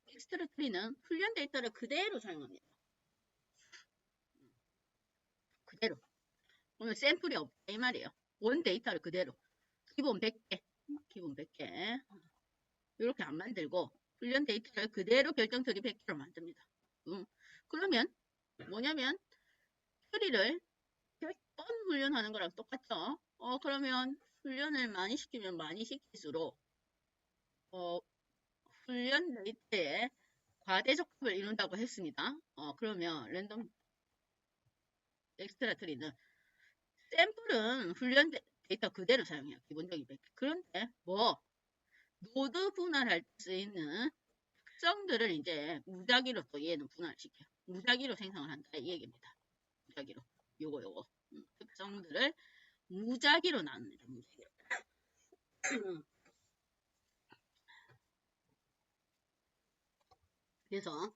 엑스트라 트리는 훈련 데이터를 그대로 사용합니다. 그대로. 오늘 샘플이 없다 이 말이에요. 원 데이터를 그대로. 기본 100개, 기본 100개. 이렇게 안 만들고 훈련 데이터를 그대로 결정 트리 100개로 만듭니다. 그러면 뭐냐면 트리를 100번 훈련하는 거랑 똑같죠. 그러면 훈련을 많이 시키면 많이 시킬수록 훈련 데이터에 과대적합을 이룬다고 했습니다. 그러면 랜덤 엑스트라 트리는 샘플은 훈련 데이터 그대로 사용해요. 기본적인 100개. 그런데 노드 분할할 수 있는 특성들을 이제 무작위로 또 얘는 분할시켜요. 무작위로 생성을 한다 이 얘기입니다. 무작위로 요거 특성들을 무작위로 나눕니다. 무작위로. 그래서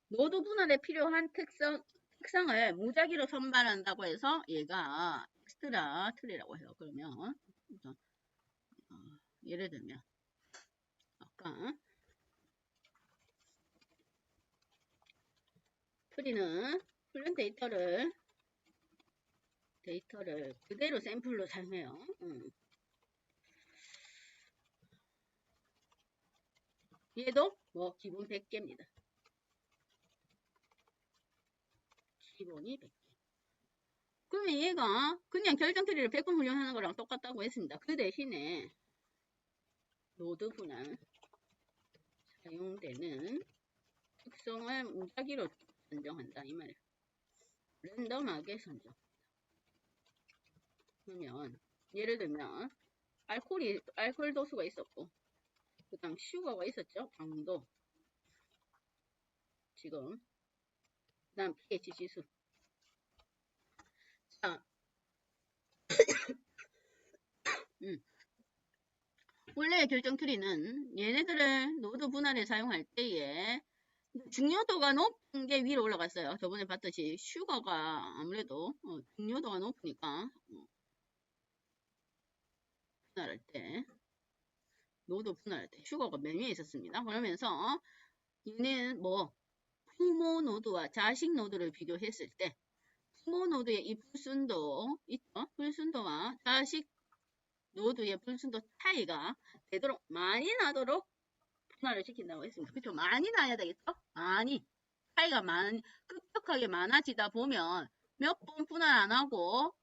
노드 분할에 필요한 특성을 무작위로 선발한다고 해서 얘가 엑스트라 트리라고 해요. 그러면 예를 들면 아까 트리는 훈련 데이터를 그대로 샘플로 사용해요. 얘도 기본 100개입니다. 기본이 100개. 그러면 얘가 그냥 결정 트리를 100번 훈련하는 거랑 똑같다고 했습니다. 그 대신에 노드 분할 사용되는 특성을 무작위로 선정한다 이 말이에요. 랜덤하게 선정. 그러면 예를 들면 알코올 도수가 있었고 그 다음 슈거가 있었죠. 강도 지금 그 다음 pH 지수. 자 원래의 결정 트리는 얘네들을 노드 분할에 사용할 때에 중요도가 높은 게 위로 올라갔어요. 저번에 봤듯이 슈거가 아무래도 중요도가 높으니까 분할할 때 노드 분할할 때 슈거가 맨 위에 있었습니다. 그러면서 얘는 부모 노드와 자식 노드를 비교했을 때 부모 노드의 이 불순도 있죠? 불순도와 자식 노드의 불순도 차이가 되도록 많이 나도록 분할을 시킨다고 했습니다. 그렇죠? 많이 나야 되겠죠? 많이 차이가 급격하게 많아지다 보면 몇 번 분할 안 하고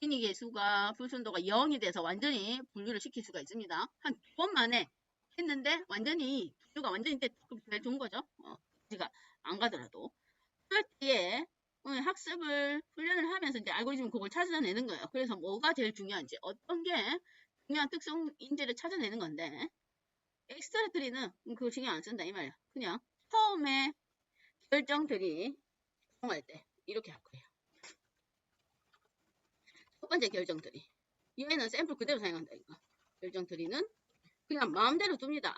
기니 개수가 불순도가 0이 돼서 완전히 분류를 시킬 수가 있습니다. 한 2번 만에 했는데 완전히 분류가 완전히 제일 좋은 거죠. 제가 안 가더라도 그럴 때에 학습을 훈련을 하면서 이제 알고리즘 그걸 찾아내는 거예요. 그래서 뭐가 제일 중요한지 어떤 게 중요한 특성인지를 찾아내는 건데 엑스트라 트리는 그거 신경 안 쓴다 이 말이야. 그냥 처음에 결정 트리 사용할 때 이렇게 할 거예요. 첫 번째 결정 트리. 얘는 샘플 그대로 사용한다니까. 결정 트리는 그냥 마음대로 둡니다.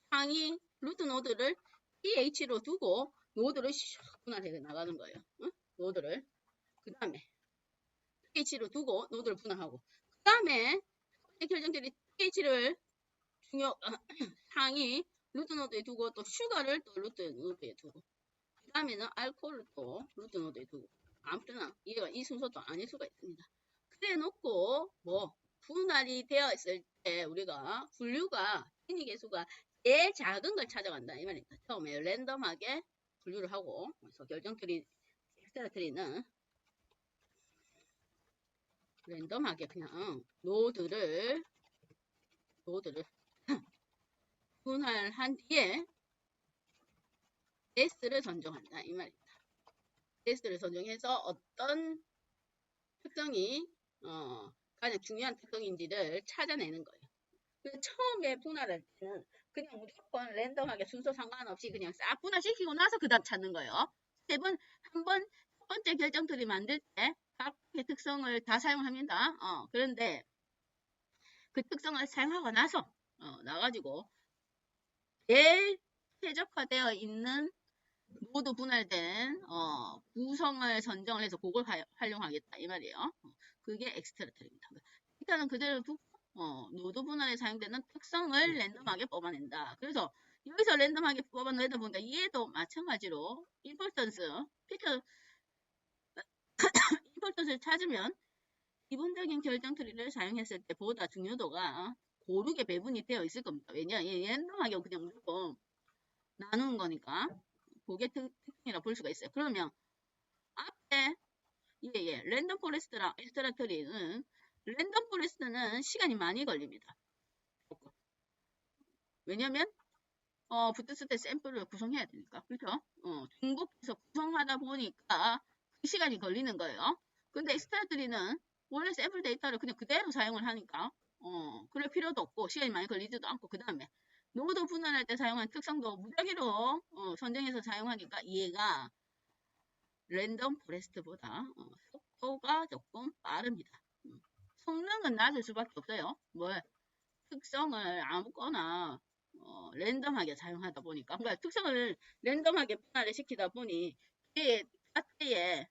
상위 루트 노드를 pH로 두고 노드를 분할해 나가는 거예요. 노드를. 그 다음에 pH로 두고 노드를 분할하고 그 다음에 결정 트리 pH를 상위 루트 노드에 두고 또 슈가를 또 루트 노드에 두고 그 다음에는 알코올을 또 루트 노드에 두고 아무튼 얘가 이 순서도 아닐 수가 있습니다. 그래 놓고 분할이 되어 있을 때 우리가 분류가 기니 개수가 제일 작은 걸 찾아간다 이 말입니다. 처음에 랜덤하게 분류를 하고 그래서 결정 트리 엑스트라 트리는 랜덤하게 그냥 노드를 분할한 뒤에 S를 선정한다 이 말입니다. S를 선정해서 어떤 특성이 가장 중요한 특성인지를 찾아내는 거예요. 그래서 처음에 분할할 때는 그냥 무조건 랜덤하게 순서 상관없이 그냥 싹 분할시키고 나서 그 다음 찾는 거예요. 첫 번째 결정 트리 만들 때 각각의 특성을 다 사용합니다. 그런데 그 특성을 사용하고 나서 나가지고 제일 최적화되어 있는 모두 분할된 구성을 선정을 해서 그걸 활용하겠다 이 말이에요. 그게 엑스트라 트리입니다. 일단은 그대로 두고 노드 분할에 사용되는 특성을 랜덤하게 뽑아낸다. 그래서 여기서 랜덤하게 뽑아내다 보니까 얘도 마찬가지로 임포턴스를 찾으면 기본적인 결정 트리를 사용했을 때보다 중요도가 고르게 배분이 되어 있을 겁니다. 왜냐? 얘 랜덤하게 그냥 무조건 나누는 거니까 그게 특징이라 볼 수가 있어요. 그러면 앞에 랜덤 포레스트랑 엑스트라 트리는 랜덤 포레스트는 시간이 많이 걸립니다. 왜냐면 부트스텝 샘플을 구성해야 되니까. 그렇죠? 중복해서 구성하다 보니까 그 시간이 걸리는 거예요. 근데 엑스트라 트리는 원래 샘플 데이터를 그냥 그대로 사용을 하니까 그럴 필요도 없고 시간이 많이 걸리지도 않고 그 다음에 노드 분할할 때 사용한 특성도 무작위로 선정해서 사용하니까 얘가 랜덤 포레스트보다 속도가 조금 빠릅니다. 성능은 낮을 수밖에 없어요. 특성을 아무거나 랜덤하게 사용하다 보니까 그러니까 특성을 랜덤하게 분할을 시키다 보니 얘 자체의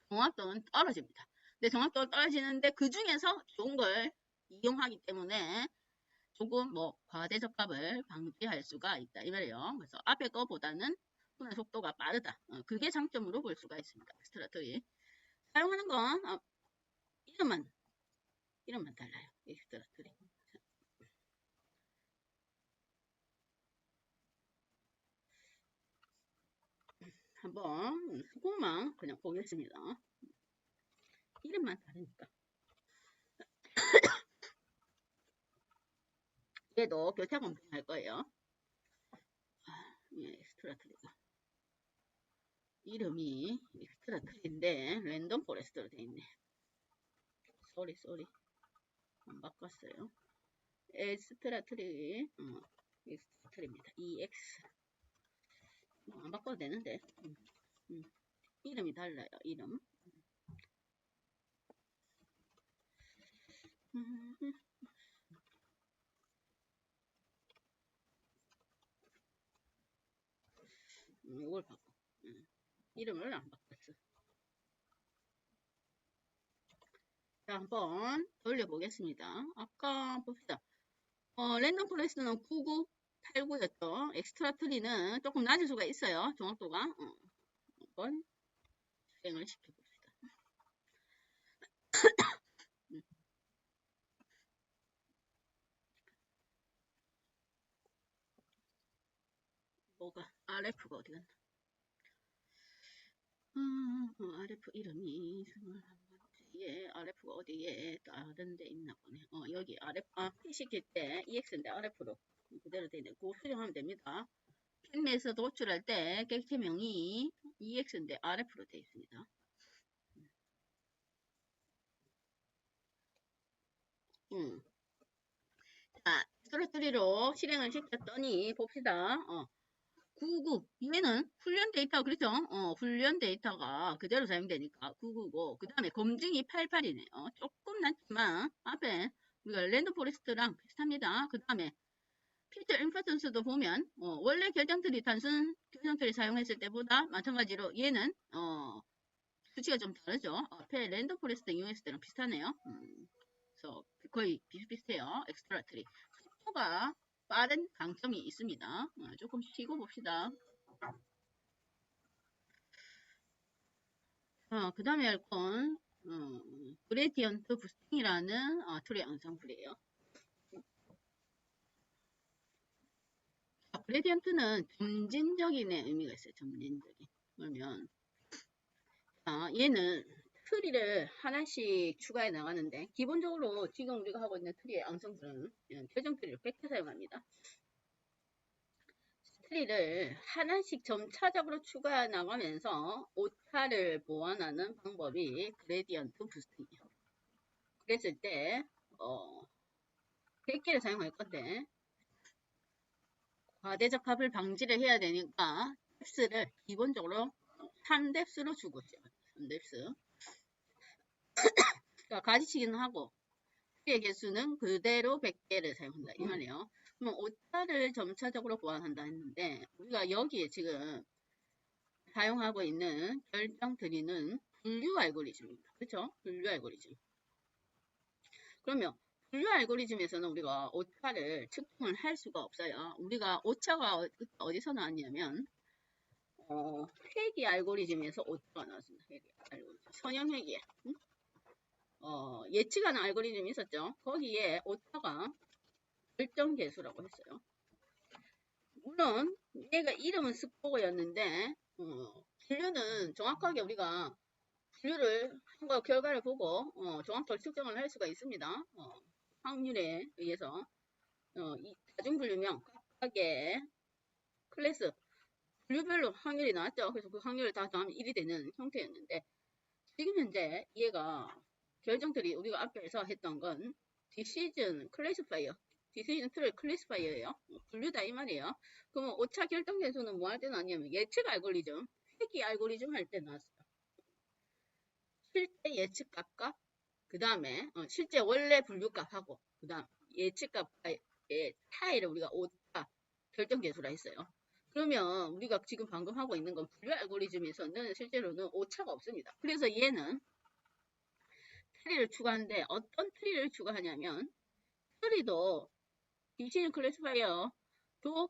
정확도는 떨어집니다. 근데 정확도가 떨어지는데 그 중에서 좋은 걸 이용하기 때문에 조금 과대적합을 방지할 수가 있다 이 말이에요. 그래서 앞에 거보다는 분할 속도가 빠르다. 그게 장점으로 볼 수가 있습니다. 엑스트라트리 사용하는 건 이름만 달라요. 엑스트라트리 한번 수고만 그냥 보겠습니다. 이름만 다르니까. 얘도 교차 검증할 거예요. 엑스트라트리가 이름이 엑스트라트리인데 랜덤 포레스트로 되어 있네. 쏘리 안 바꿨어요. 엑스트라트리 엑스트라트리입니다. EX 안 바꿔도 되는데 이름이 달라요. 이름 이걸 바꿔 이름을 안 바꿨어. 자, 한번 돌려보겠습니다. 아까 봅시다. 랜덤 포레스트는 9989였죠. 엑스트라 트리는 조금 낮을 수가 있어요. 정확도가. 한번 실행을 시켜봅시다. RF가 어디 갔나? RF 이름이 21번째에 RF가 어디에 다른 데 있나 보네. 여기 RF, P 시킬 때 EX인데 RF로 그대로 되어 있네. 그거 수정하면 됩니다. 핀에서 도출할 때 객체명이 EX인데 RF로 되어 있습니다. 자, 엑스트라3로 실행을 시켰더니 봅시다. 99 얘는 훈련 데이터 그렇죠? 훈련 데이터가 그대로 사용되니까 999. 그 다음에 검증이 88이네요. 조금 낮지만 앞에 우리가 랜덤 포레스트랑 비슷합니다. 그 다음에 필터 인퍼턴스도 보면 원래 결정틀이 단순 결정틀이 사용했을 때보다 마찬가지로 얘는 수치가 좀 다르죠. 앞에 랜덤 포레스트 이용했을 때랑 비슷하네요. 그래서 거의 비슷비슷해요. 엑스트라 트리 속도가 빠른 강점이 있습니다. 조금 쉬고 봅시다. 그 다음에 할 건 그레디언트 부스팅이라는 툴의 양상풀이에요. 그레디언트는 점진적인 의미가 있어요. 점진적인. 그러면 얘는 트리를 하나씩 추가해 나가는데 기본적으로 지금 우리가 하고 있는 트리의 양성풀은 결정 트리를 100개 사용합니다. 트리를 하나씩 점차적으로 추가해 나가면서 오차를 보완하는 방법이 그레디언트 부스팅이에요. 그랬을 때 100개를 사용할 건데 과대적합을 방지를 해야 되니까 뎁스를 기본적으로 3뎁스로 주고 있어요. 3뎁스. 그러니까 가지치기는 하고 트리의 개수는 그대로 100개를 사용한다 이 말이에요. 그럼 오차를 점차적으로 보완한다 했는데 우리가 여기에 지금 사용하고 있는 결정 트리는 분류 알고리즘입니다. 그렇죠? 분류 알고리즘. 그러면 분류 알고리즘에서는 우리가 오차를 측정을 할 수가 없어요. 우리가 오차가 어디서 나왔냐면 회귀 알고리즘에서 오차가 나왔습니다. 회귀 알고리즘. 선형 회귀. 예측하는 알고리즘이 있었죠. 거기에 오차가 결정 계수라고 했어요. 물론 얘가 이름은 스코어였는데 분류는 정확하게 우리가 분류를 한 거 결과를 보고 정확하게 측정을 할 수가 있습니다. 확률에 의해서 이 다중분류명 각각의 클래스 분류별로 확률이 나왔죠. 그래서 그 확률을 다 더하면 1이 되는 형태였는데 지금 현재 얘가 결정들이 우리가 앞에서 했던 건 decision classifier, decision tree classifier예요. 분류다 이 말이에요. 그러면 오차 결정 계수는 뭐 할 때 나왔냐면 예측 알고리즘, 회귀 알고리즘 할 때 나왔어요. 실제 예측값과 그 다음에 실제 원래 분류값하고 그 다음 예측값과의 차이를 우리가 오차 결정 계수라 했어요. 그러면 우리가 지금 방금 하고 있는 건 분류 알고리즘에서는 실제로는 오차가 없습니다. 그래서 얘는 트리를 추가하는데 어떤 트리를 추가하냐면 트리도 디시전 클래시파이어도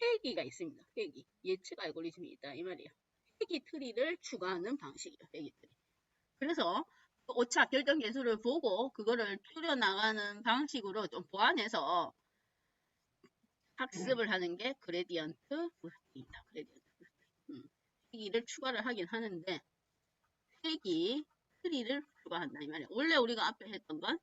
회귀가 있습니다. 회귀 예측 알고리즘이 있다 이 말이에요. 회귀 트리를 추가하는 방식이에요. 회귀 트리. 그래서 오차 결정 계수를 보고 그거를 줄여나가는 방식으로 좀 보완해서 학습을 하는 게 그레디언트 부스팅입니다. 그레디언트 부스팅. 회귀를 추가를 하긴 하는데 회귀 트리를 추가한다 이 말이에요. 원래 우리가 앞에 했던 건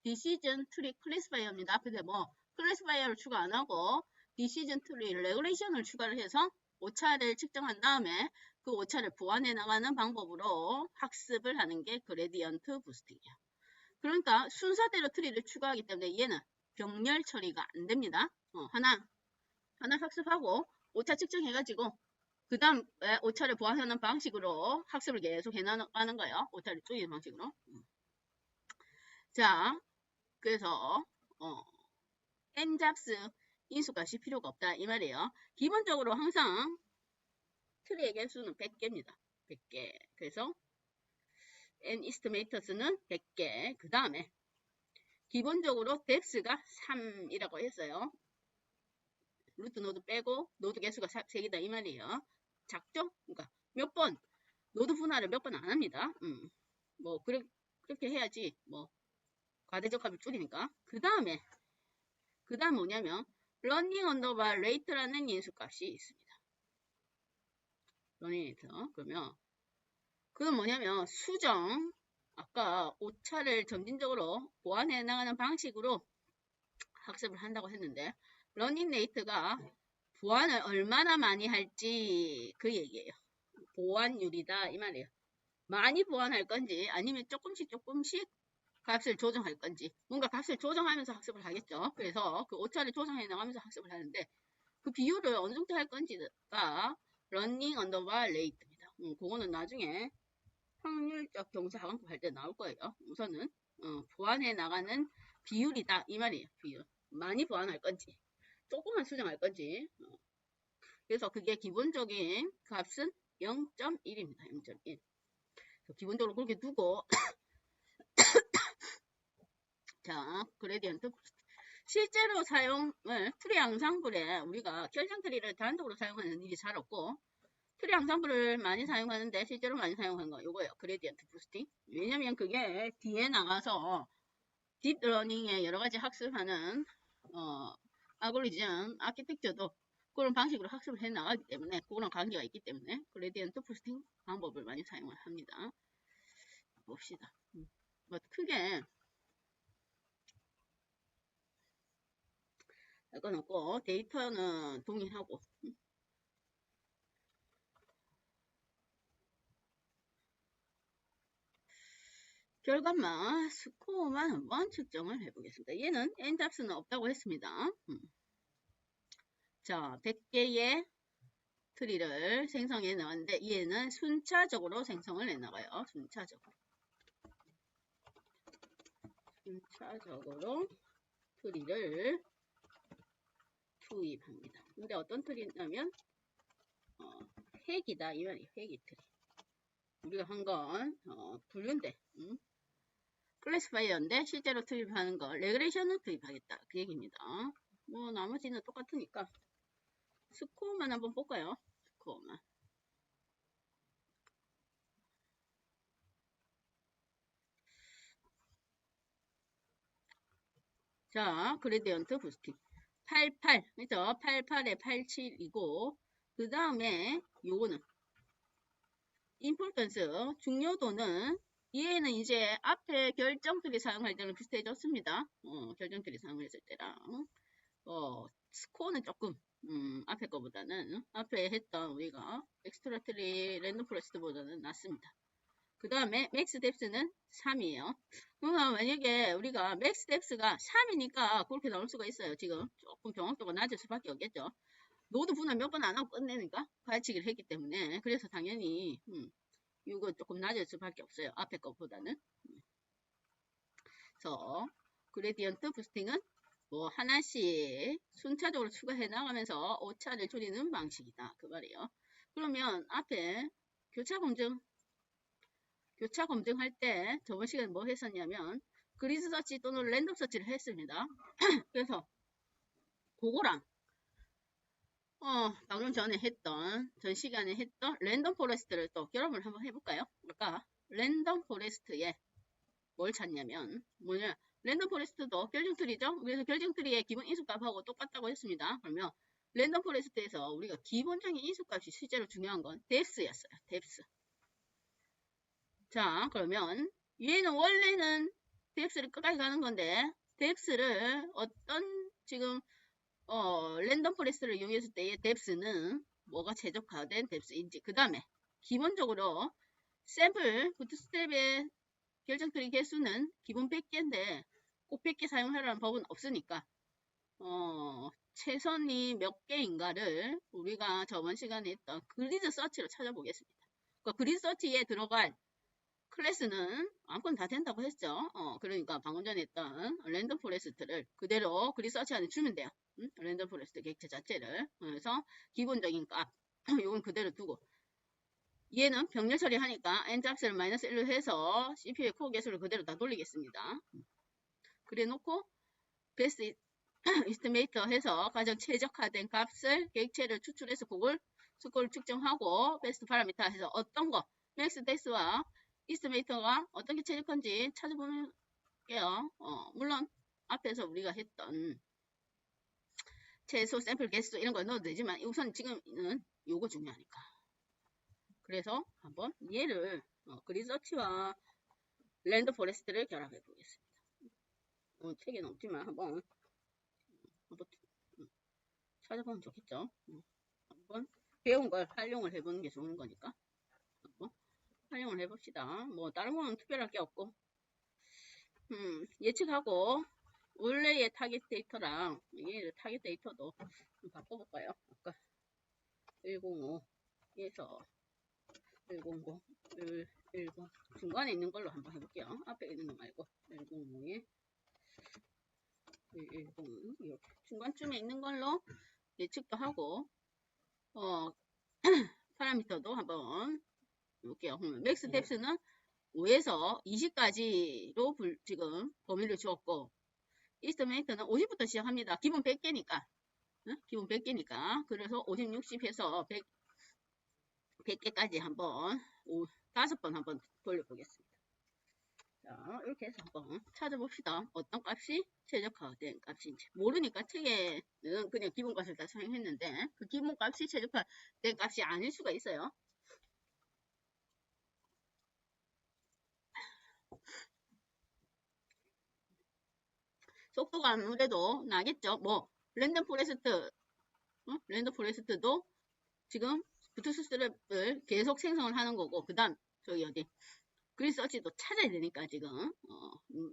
decision tree classifier입니다. 앞에서 뭐 classifier를 추가 안 하고 decision tree regulation을 추가를 해서 오차를 측정한 다음에 그 오차를 보완해 나가는 방법으로 학습을 하는 게 그레디언트 부스팅이에요. 그러니까 순서대로 트리를 추가하기 때문에 얘는 병렬 처리가 안 됩니다. 하나 학습하고 오차 측정해가지고 그 다음 오차를 보완하는 방식으로 학습을 계속 해나가는 거예요. 오차를 줄이는 방식으로. 자, 그래서 n잡스 인수값이 필요가 없다 이 말이에요. 기본적으로 항상 트리의 개수는 100개입니다. 100개. 그래서 n estimates는 100개. 그 다음에 기본적으로 depth가 3이라고 했어요. 루트 노드 빼고 노드 개수가 3개다 이 말이에요. 작죠? 그러니까 몇 번 노드 분할을 몇 번 안 합니다. 뭐 그렇게 해야지 뭐 과대적합을 줄이니까. 그 다음에 뭐냐면 running underbar rate라는 인수값이 있습니다. running rate. 그러면 그건 뭐냐면 수정 아까 오차를 점진적으로 보완해 나가는 방식으로 학습을 한다고 했는데 running rate가 보완을 얼마나 많이 할지 그 얘기예요. 보완율이다 이 말이에요. 많이 보완할 건지 아니면 조금씩 값을 조정할 건지 뭔가 값을 조정하면서 학습을 하겠죠. 그래서 그 오차를 조정해 나가면서 학습을 하는데 그 비율을 어느 정도 할 건지가 running underbar rate입니다. 그거는 나중에 확률적 경사 하강법 할 때 나올 거예요. 우선은 보완해 나가는 비율이다 이 말이에요. 비율 많이 보완할 건지 조금만 수정할 건지 그래서 그게 기본적인 값은 0.1입니다. 0.1 기본적으로 그렇게 두고 자 그레디언트 실제로 사용을 트리 앙상블에 우리가 결정 트리를 단독으로 사용하는 일이 잘 없고 트리 앙상블을 많이 사용하는데 실제로 많이 사용하는 거 이거예요. 그레디언트 부스팅. 왜냐면 그게 뒤에 나가서 딥러닝에 여러가지 학습하는 알고리즘 아키텍처도 그런 방식으로 학습을 해 나가기 때문에 그거랑 관계가 있기 때문에 그레디언트 부스팅 방법을 많이 사용을 합니다. 봅시다. 뭐 크게 이건 없고 데이터는 동일하고 결과만 스코어만 한번 측정을 해보겠습니다. 얘는 n잡스는 없다고 했습니다. 자 100개의 트리를 생성해 나왔는데 얘는 순차적으로 생성을 해나가요. 순차적으로 트리를 투입합니다. 근데 어떤 트리냐면 회기다 이 말이에요. 회기 트리. 우리가 한 건 분류인데 클래시파이어인데 실제로 투입하는 거 레그레이션을 투입하겠다 그 얘기입니다. 뭐 나머지는 똑같으니까 스코어만 한번 볼까요? 스코어만 자, 그레디언트 부스팅. 88, 그죠? 88에 87이고, 그 다음에 요거는 임포턴스, 중요도는 얘는 이제 앞에 결정들이 사용할 때는 비슷해졌습니다. 결정들이 사용했을 때랑 스코어는 조금 앞에 거보다는 앞에 했던 우리가 엑스트라 트리 랜덤 포레스트보다는 낫습니다. 그 다음에 맥스 뎁스는 3이에요. 그러면 만약에 우리가 맥스 뎁스가 3이니까 그렇게 나올 수가 있어요. 지금 조금 정확도가 낮을 수밖에 없겠죠. 노드 분할 몇 번 안 하고 끝내니까 가르치기를 했기 때문에 그래서 당연히 이거 조금 낮을 수밖에 없어요. 앞에 것보다는. 그래서 그레디언트 부스팅은 뭐 하나씩 순차적으로 추가해 나가면서 오차를 줄이는 방식이다. 그 말이에요. 그러면 앞에 교차 검증할 때 저번 시간에 뭐 했었냐면 그리드 서치 또는 랜덤 서치를 했습니다. 그래서 그거랑 방금 전에 했던 전 시간에 했던 랜덤 포레스트를 또 결합을 한번 해볼까요? 아까 랜덤 포레스트에 뭘 찾냐면 뭐냐 랜덤 포레스트도 결정트리죠. 그래서 결정트리의 기본 인수값하고 똑같다고 했습니다. 그러면 랜덤 포레스트에서 우리가 기본적인 인수값이 실제로 중요한 건 뎁스였어요. 뎁스. 자 그러면 얘는 원래는 뎁스를 끝까지 가는 건데 뎁스를 어떤 지금 랜덤 포레스트를 이용했을 때의 뎁스는 뭐가 최적화된 뎁스인지 그 다음에 기본적으로 샘플 부트스텝의 결정트리 개수는 기본 100개인데 꼭 100개 사용하라는 법은 없으니까 최선이 몇 개인가를 우리가 저번 시간에 했던 그리드 서치로 찾아보겠습니다. 그러니까 그리드 서치에 들어갈 클래스는 아무거나 다 된다고 했죠. 그러니까 방금 전에 했던 랜덤 포레스트를 그대로 그리드 서치 안에 주면 돼요. 랜덤 포레스트 객체 자체를. 그래서 기본적인 값 이건 그대로 두고 얘는 병렬 처리하니까 n값을 마이너스 1로 해서 CPU의 코어 개수를 그대로 다 돌리겠습니다. 그래 놓고 베스트 이스티메이터 해서 가장 최적화된 값을 객체를 추출해서 그걸 스코어를 측정하고 베스트 파라미터 해서 어떤 거 맥스 덱스와 이스티메이터가 어떤 게 최적한지 찾아볼게요. 물론 앞에서 우리가 했던 최소 샘플 개수 이런 거 넣어도 되지만 우선 지금은 요거 중요하니까. 그래서 한번 얘를 그리서치와 랜드 포레스트를 결합해 보겠습니다. 책에는 없지만 한번 찾아보면 좋겠죠. 한번 배운 걸 활용을 해보는 게 좋은 거니까 한번 활용을 해봅시다. 뭐 다른 거는 특별할 게 없고 예측하고 원래의 타겟 데이터랑 얘 타겟 데이터도 좀 바꿔볼까요? 아까 105에서 100, 110 중간에 있는 걸로 한번 해볼게요. 앞에 있는 거 말고 105에 110 이렇게 중간쯤에 있는 걸로 예측도 하고 파라미터도 한번 볼게요. 맥스 뎁스는 5에서 20까지로 지금 범위를 주었고 이스티메이터는 50부터 시작합니다. 기본 100개니까 기본 100개니까 그래서 50, 60 해서 100개까지 한번 5번 한번 돌려보겠습니다. 자 이렇게 해서 한번 찾아봅시다. 어떤 값이 최적화된 값인지 모르니까 책에는 그냥 기본값을 다 사용했는데 그 기본값이 최적화된 값이 아닐 수가 있어요. 속도가 아무래도 나겠죠. 뭐 랜덤 포레스트도 지금 부트스트랩을 계속 생성을 하는 거고 그 다음 저기 어디 그리서치도 찾아야 되니까 지금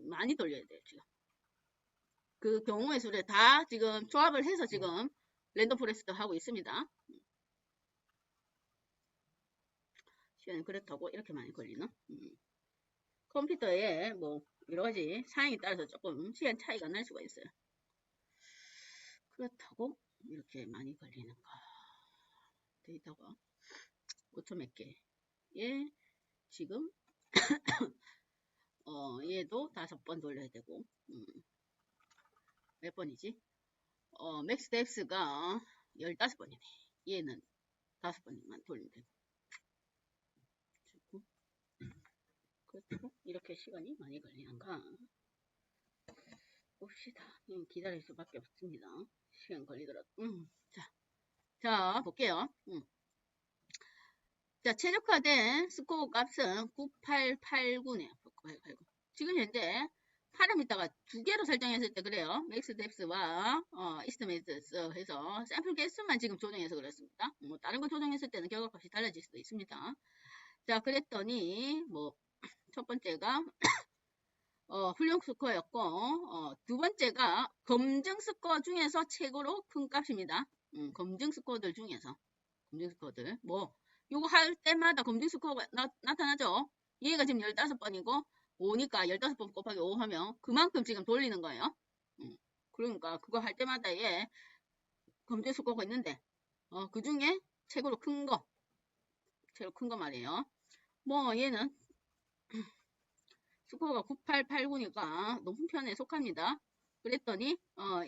많이 돌려야 돼요. 지금 그 경우의 수를 다 지금 조합을 해서 지금 랜덤 포레스트 하고 있습니다. 시간이 그렇다고 이렇게 많이 걸리나? 컴퓨터에 뭐 여러가지 사양에 따라서 조금 시간 차이가 날 수가 있어요. 그렇다고 이렇게 많이 걸리는가? 데이터가 5천 몇 개. 예, 지금 얘도 5번 돌려야 되고 몇 번이지? 맥스 덱스가 15번이네. 얘는 5번만 돌리면 되고. 그렇다고 이렇게 시간이 많이 걸리는가? 봅시다. 기다릴 수밖에 없습니다. 시간 걸리더라도. 자, 볼게요. 자, 최적화된 스코어 값은 9889네요. 9889. 지금 현재 파라미터가 두 개로 설정했을 때 그래요. 맥스 뎁스와 이스티메이트스 해서 샘플 개수만 지금 조정해서 그렇습니다. 뭐 다른 거 조정했을 때는 결과값이 달라질 수도 있습니다. 자, 그랬더니 뭐 첫 번째가 훌륭 스코어였고 두 번째가 검증 스코어 중에서 최고로 큰 값입니다. 검증 스코어들 중에서 검증 스코어들 뭐 요거 할 때마다 검증 스코어가 나타나죠. 얘가 지금 15번이고 5니까 15번 곱하기 5 하면 그만큼 지금 돌리는 거예요. 그러니까 그거 할 때마다 얘 검증 스코어가 있는데 그 중에 최고로 큰 거 말이에요. 뭐 얘는 스코어가 9889니까 높은 편에 속합니다. 그랬더니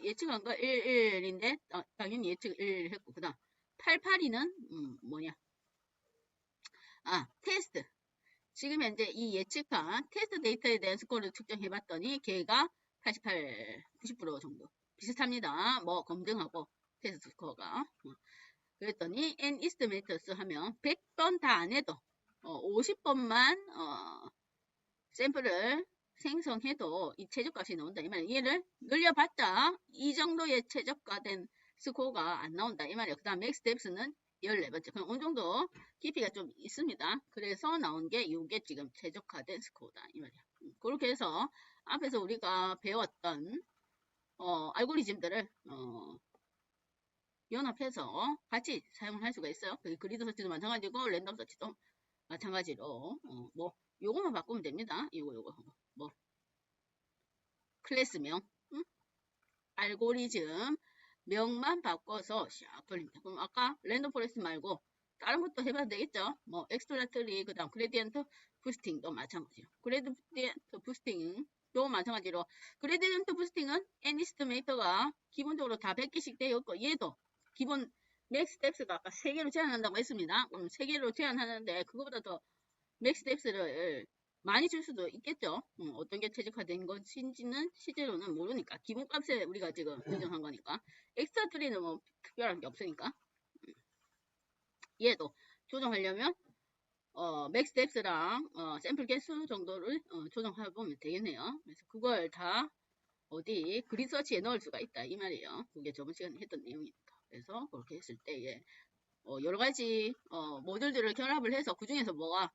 예측한 거 11인데 당연히 예측 1 했고 그 다음 882는 뭐냐 테스트. 지금 현재 이 예측한 테스트 데이터에 대한 스코어를 측정해봤더니 걔가 88, 90% 정도 비슷합니다. 뭐 검증하고 테스트 스코어가 그랬더니 N 이스티메이터스 하면 100번 다 안 해도 50번만 샘플을 생성해도 이 최저값이 나온다 이 말이에요. 얘를 늘려봤자 이 정도의 최저가된 스코어가 안 나온다 이 말이에요. 그 다음 맥스 뎁스는 14번째. 그럼 어느 정도 깊이가 좀 있습니다. 그래서 나온 게 이게 지금 최적화된 스코어다 이 말이야. 그렇게 해서 앞에서 우리가 배웠던 알고리즘들을 연합해서 같이 사용을 할 수가 있어요. 그리드 서치도 마찬가지고 랜덤 서치도 마찬가지로 뭐 요거만 바꾸면 됩니다. 요거 뭐 클래스명 알고리즘 명만 바꿔서 샥 돌립니다. 그럼 아까 랜덤 포레스트 말고 다른 것도 해봐도 되겠죠. 뭐 엑스플로라토리 그다음 그레디언트 부스팅도 마찬가지로 그레디언트 부스팅도 마찬가지로 그레디언트 부스팅은 애니스티메이터가 기본적으로 다 100개씩 되어 있고 얘도 기본 맥스 뎁스가 아까 3개로 제한한다고 했습니다. 그럼 3개로 제한하는데 그거보다 더 맥스 뎁스를 많이 줄 수도 있겠죠. 어떤 게 최적화된 것인지는 실제로는 모르니까 기본값에 우리가 지금 규정한 거니까 엑스트라 트리는 뭐 특별한 게 없으니까 얘도 조정하려면 맥스 뎁스랑 샘플 개수 정도를 조정해 보면 되겠네요. 그래서 그걸 다 어디 그리서치에 넣을 수가 있다 이 말이에요. 그게 저번 시간에 했던 내용이니까. 그래서 그렇게 했을 때 여러 가지 모듈들을 결합을 해서 그 중에서 뭐가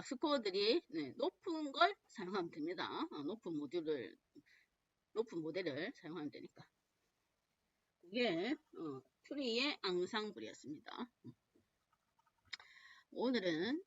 스코어들이 높은 걸 사용하면 됩니다. 높은 모델을 사용하면 되니까. 그게 트리의 앙상블이었습니다. 오늘은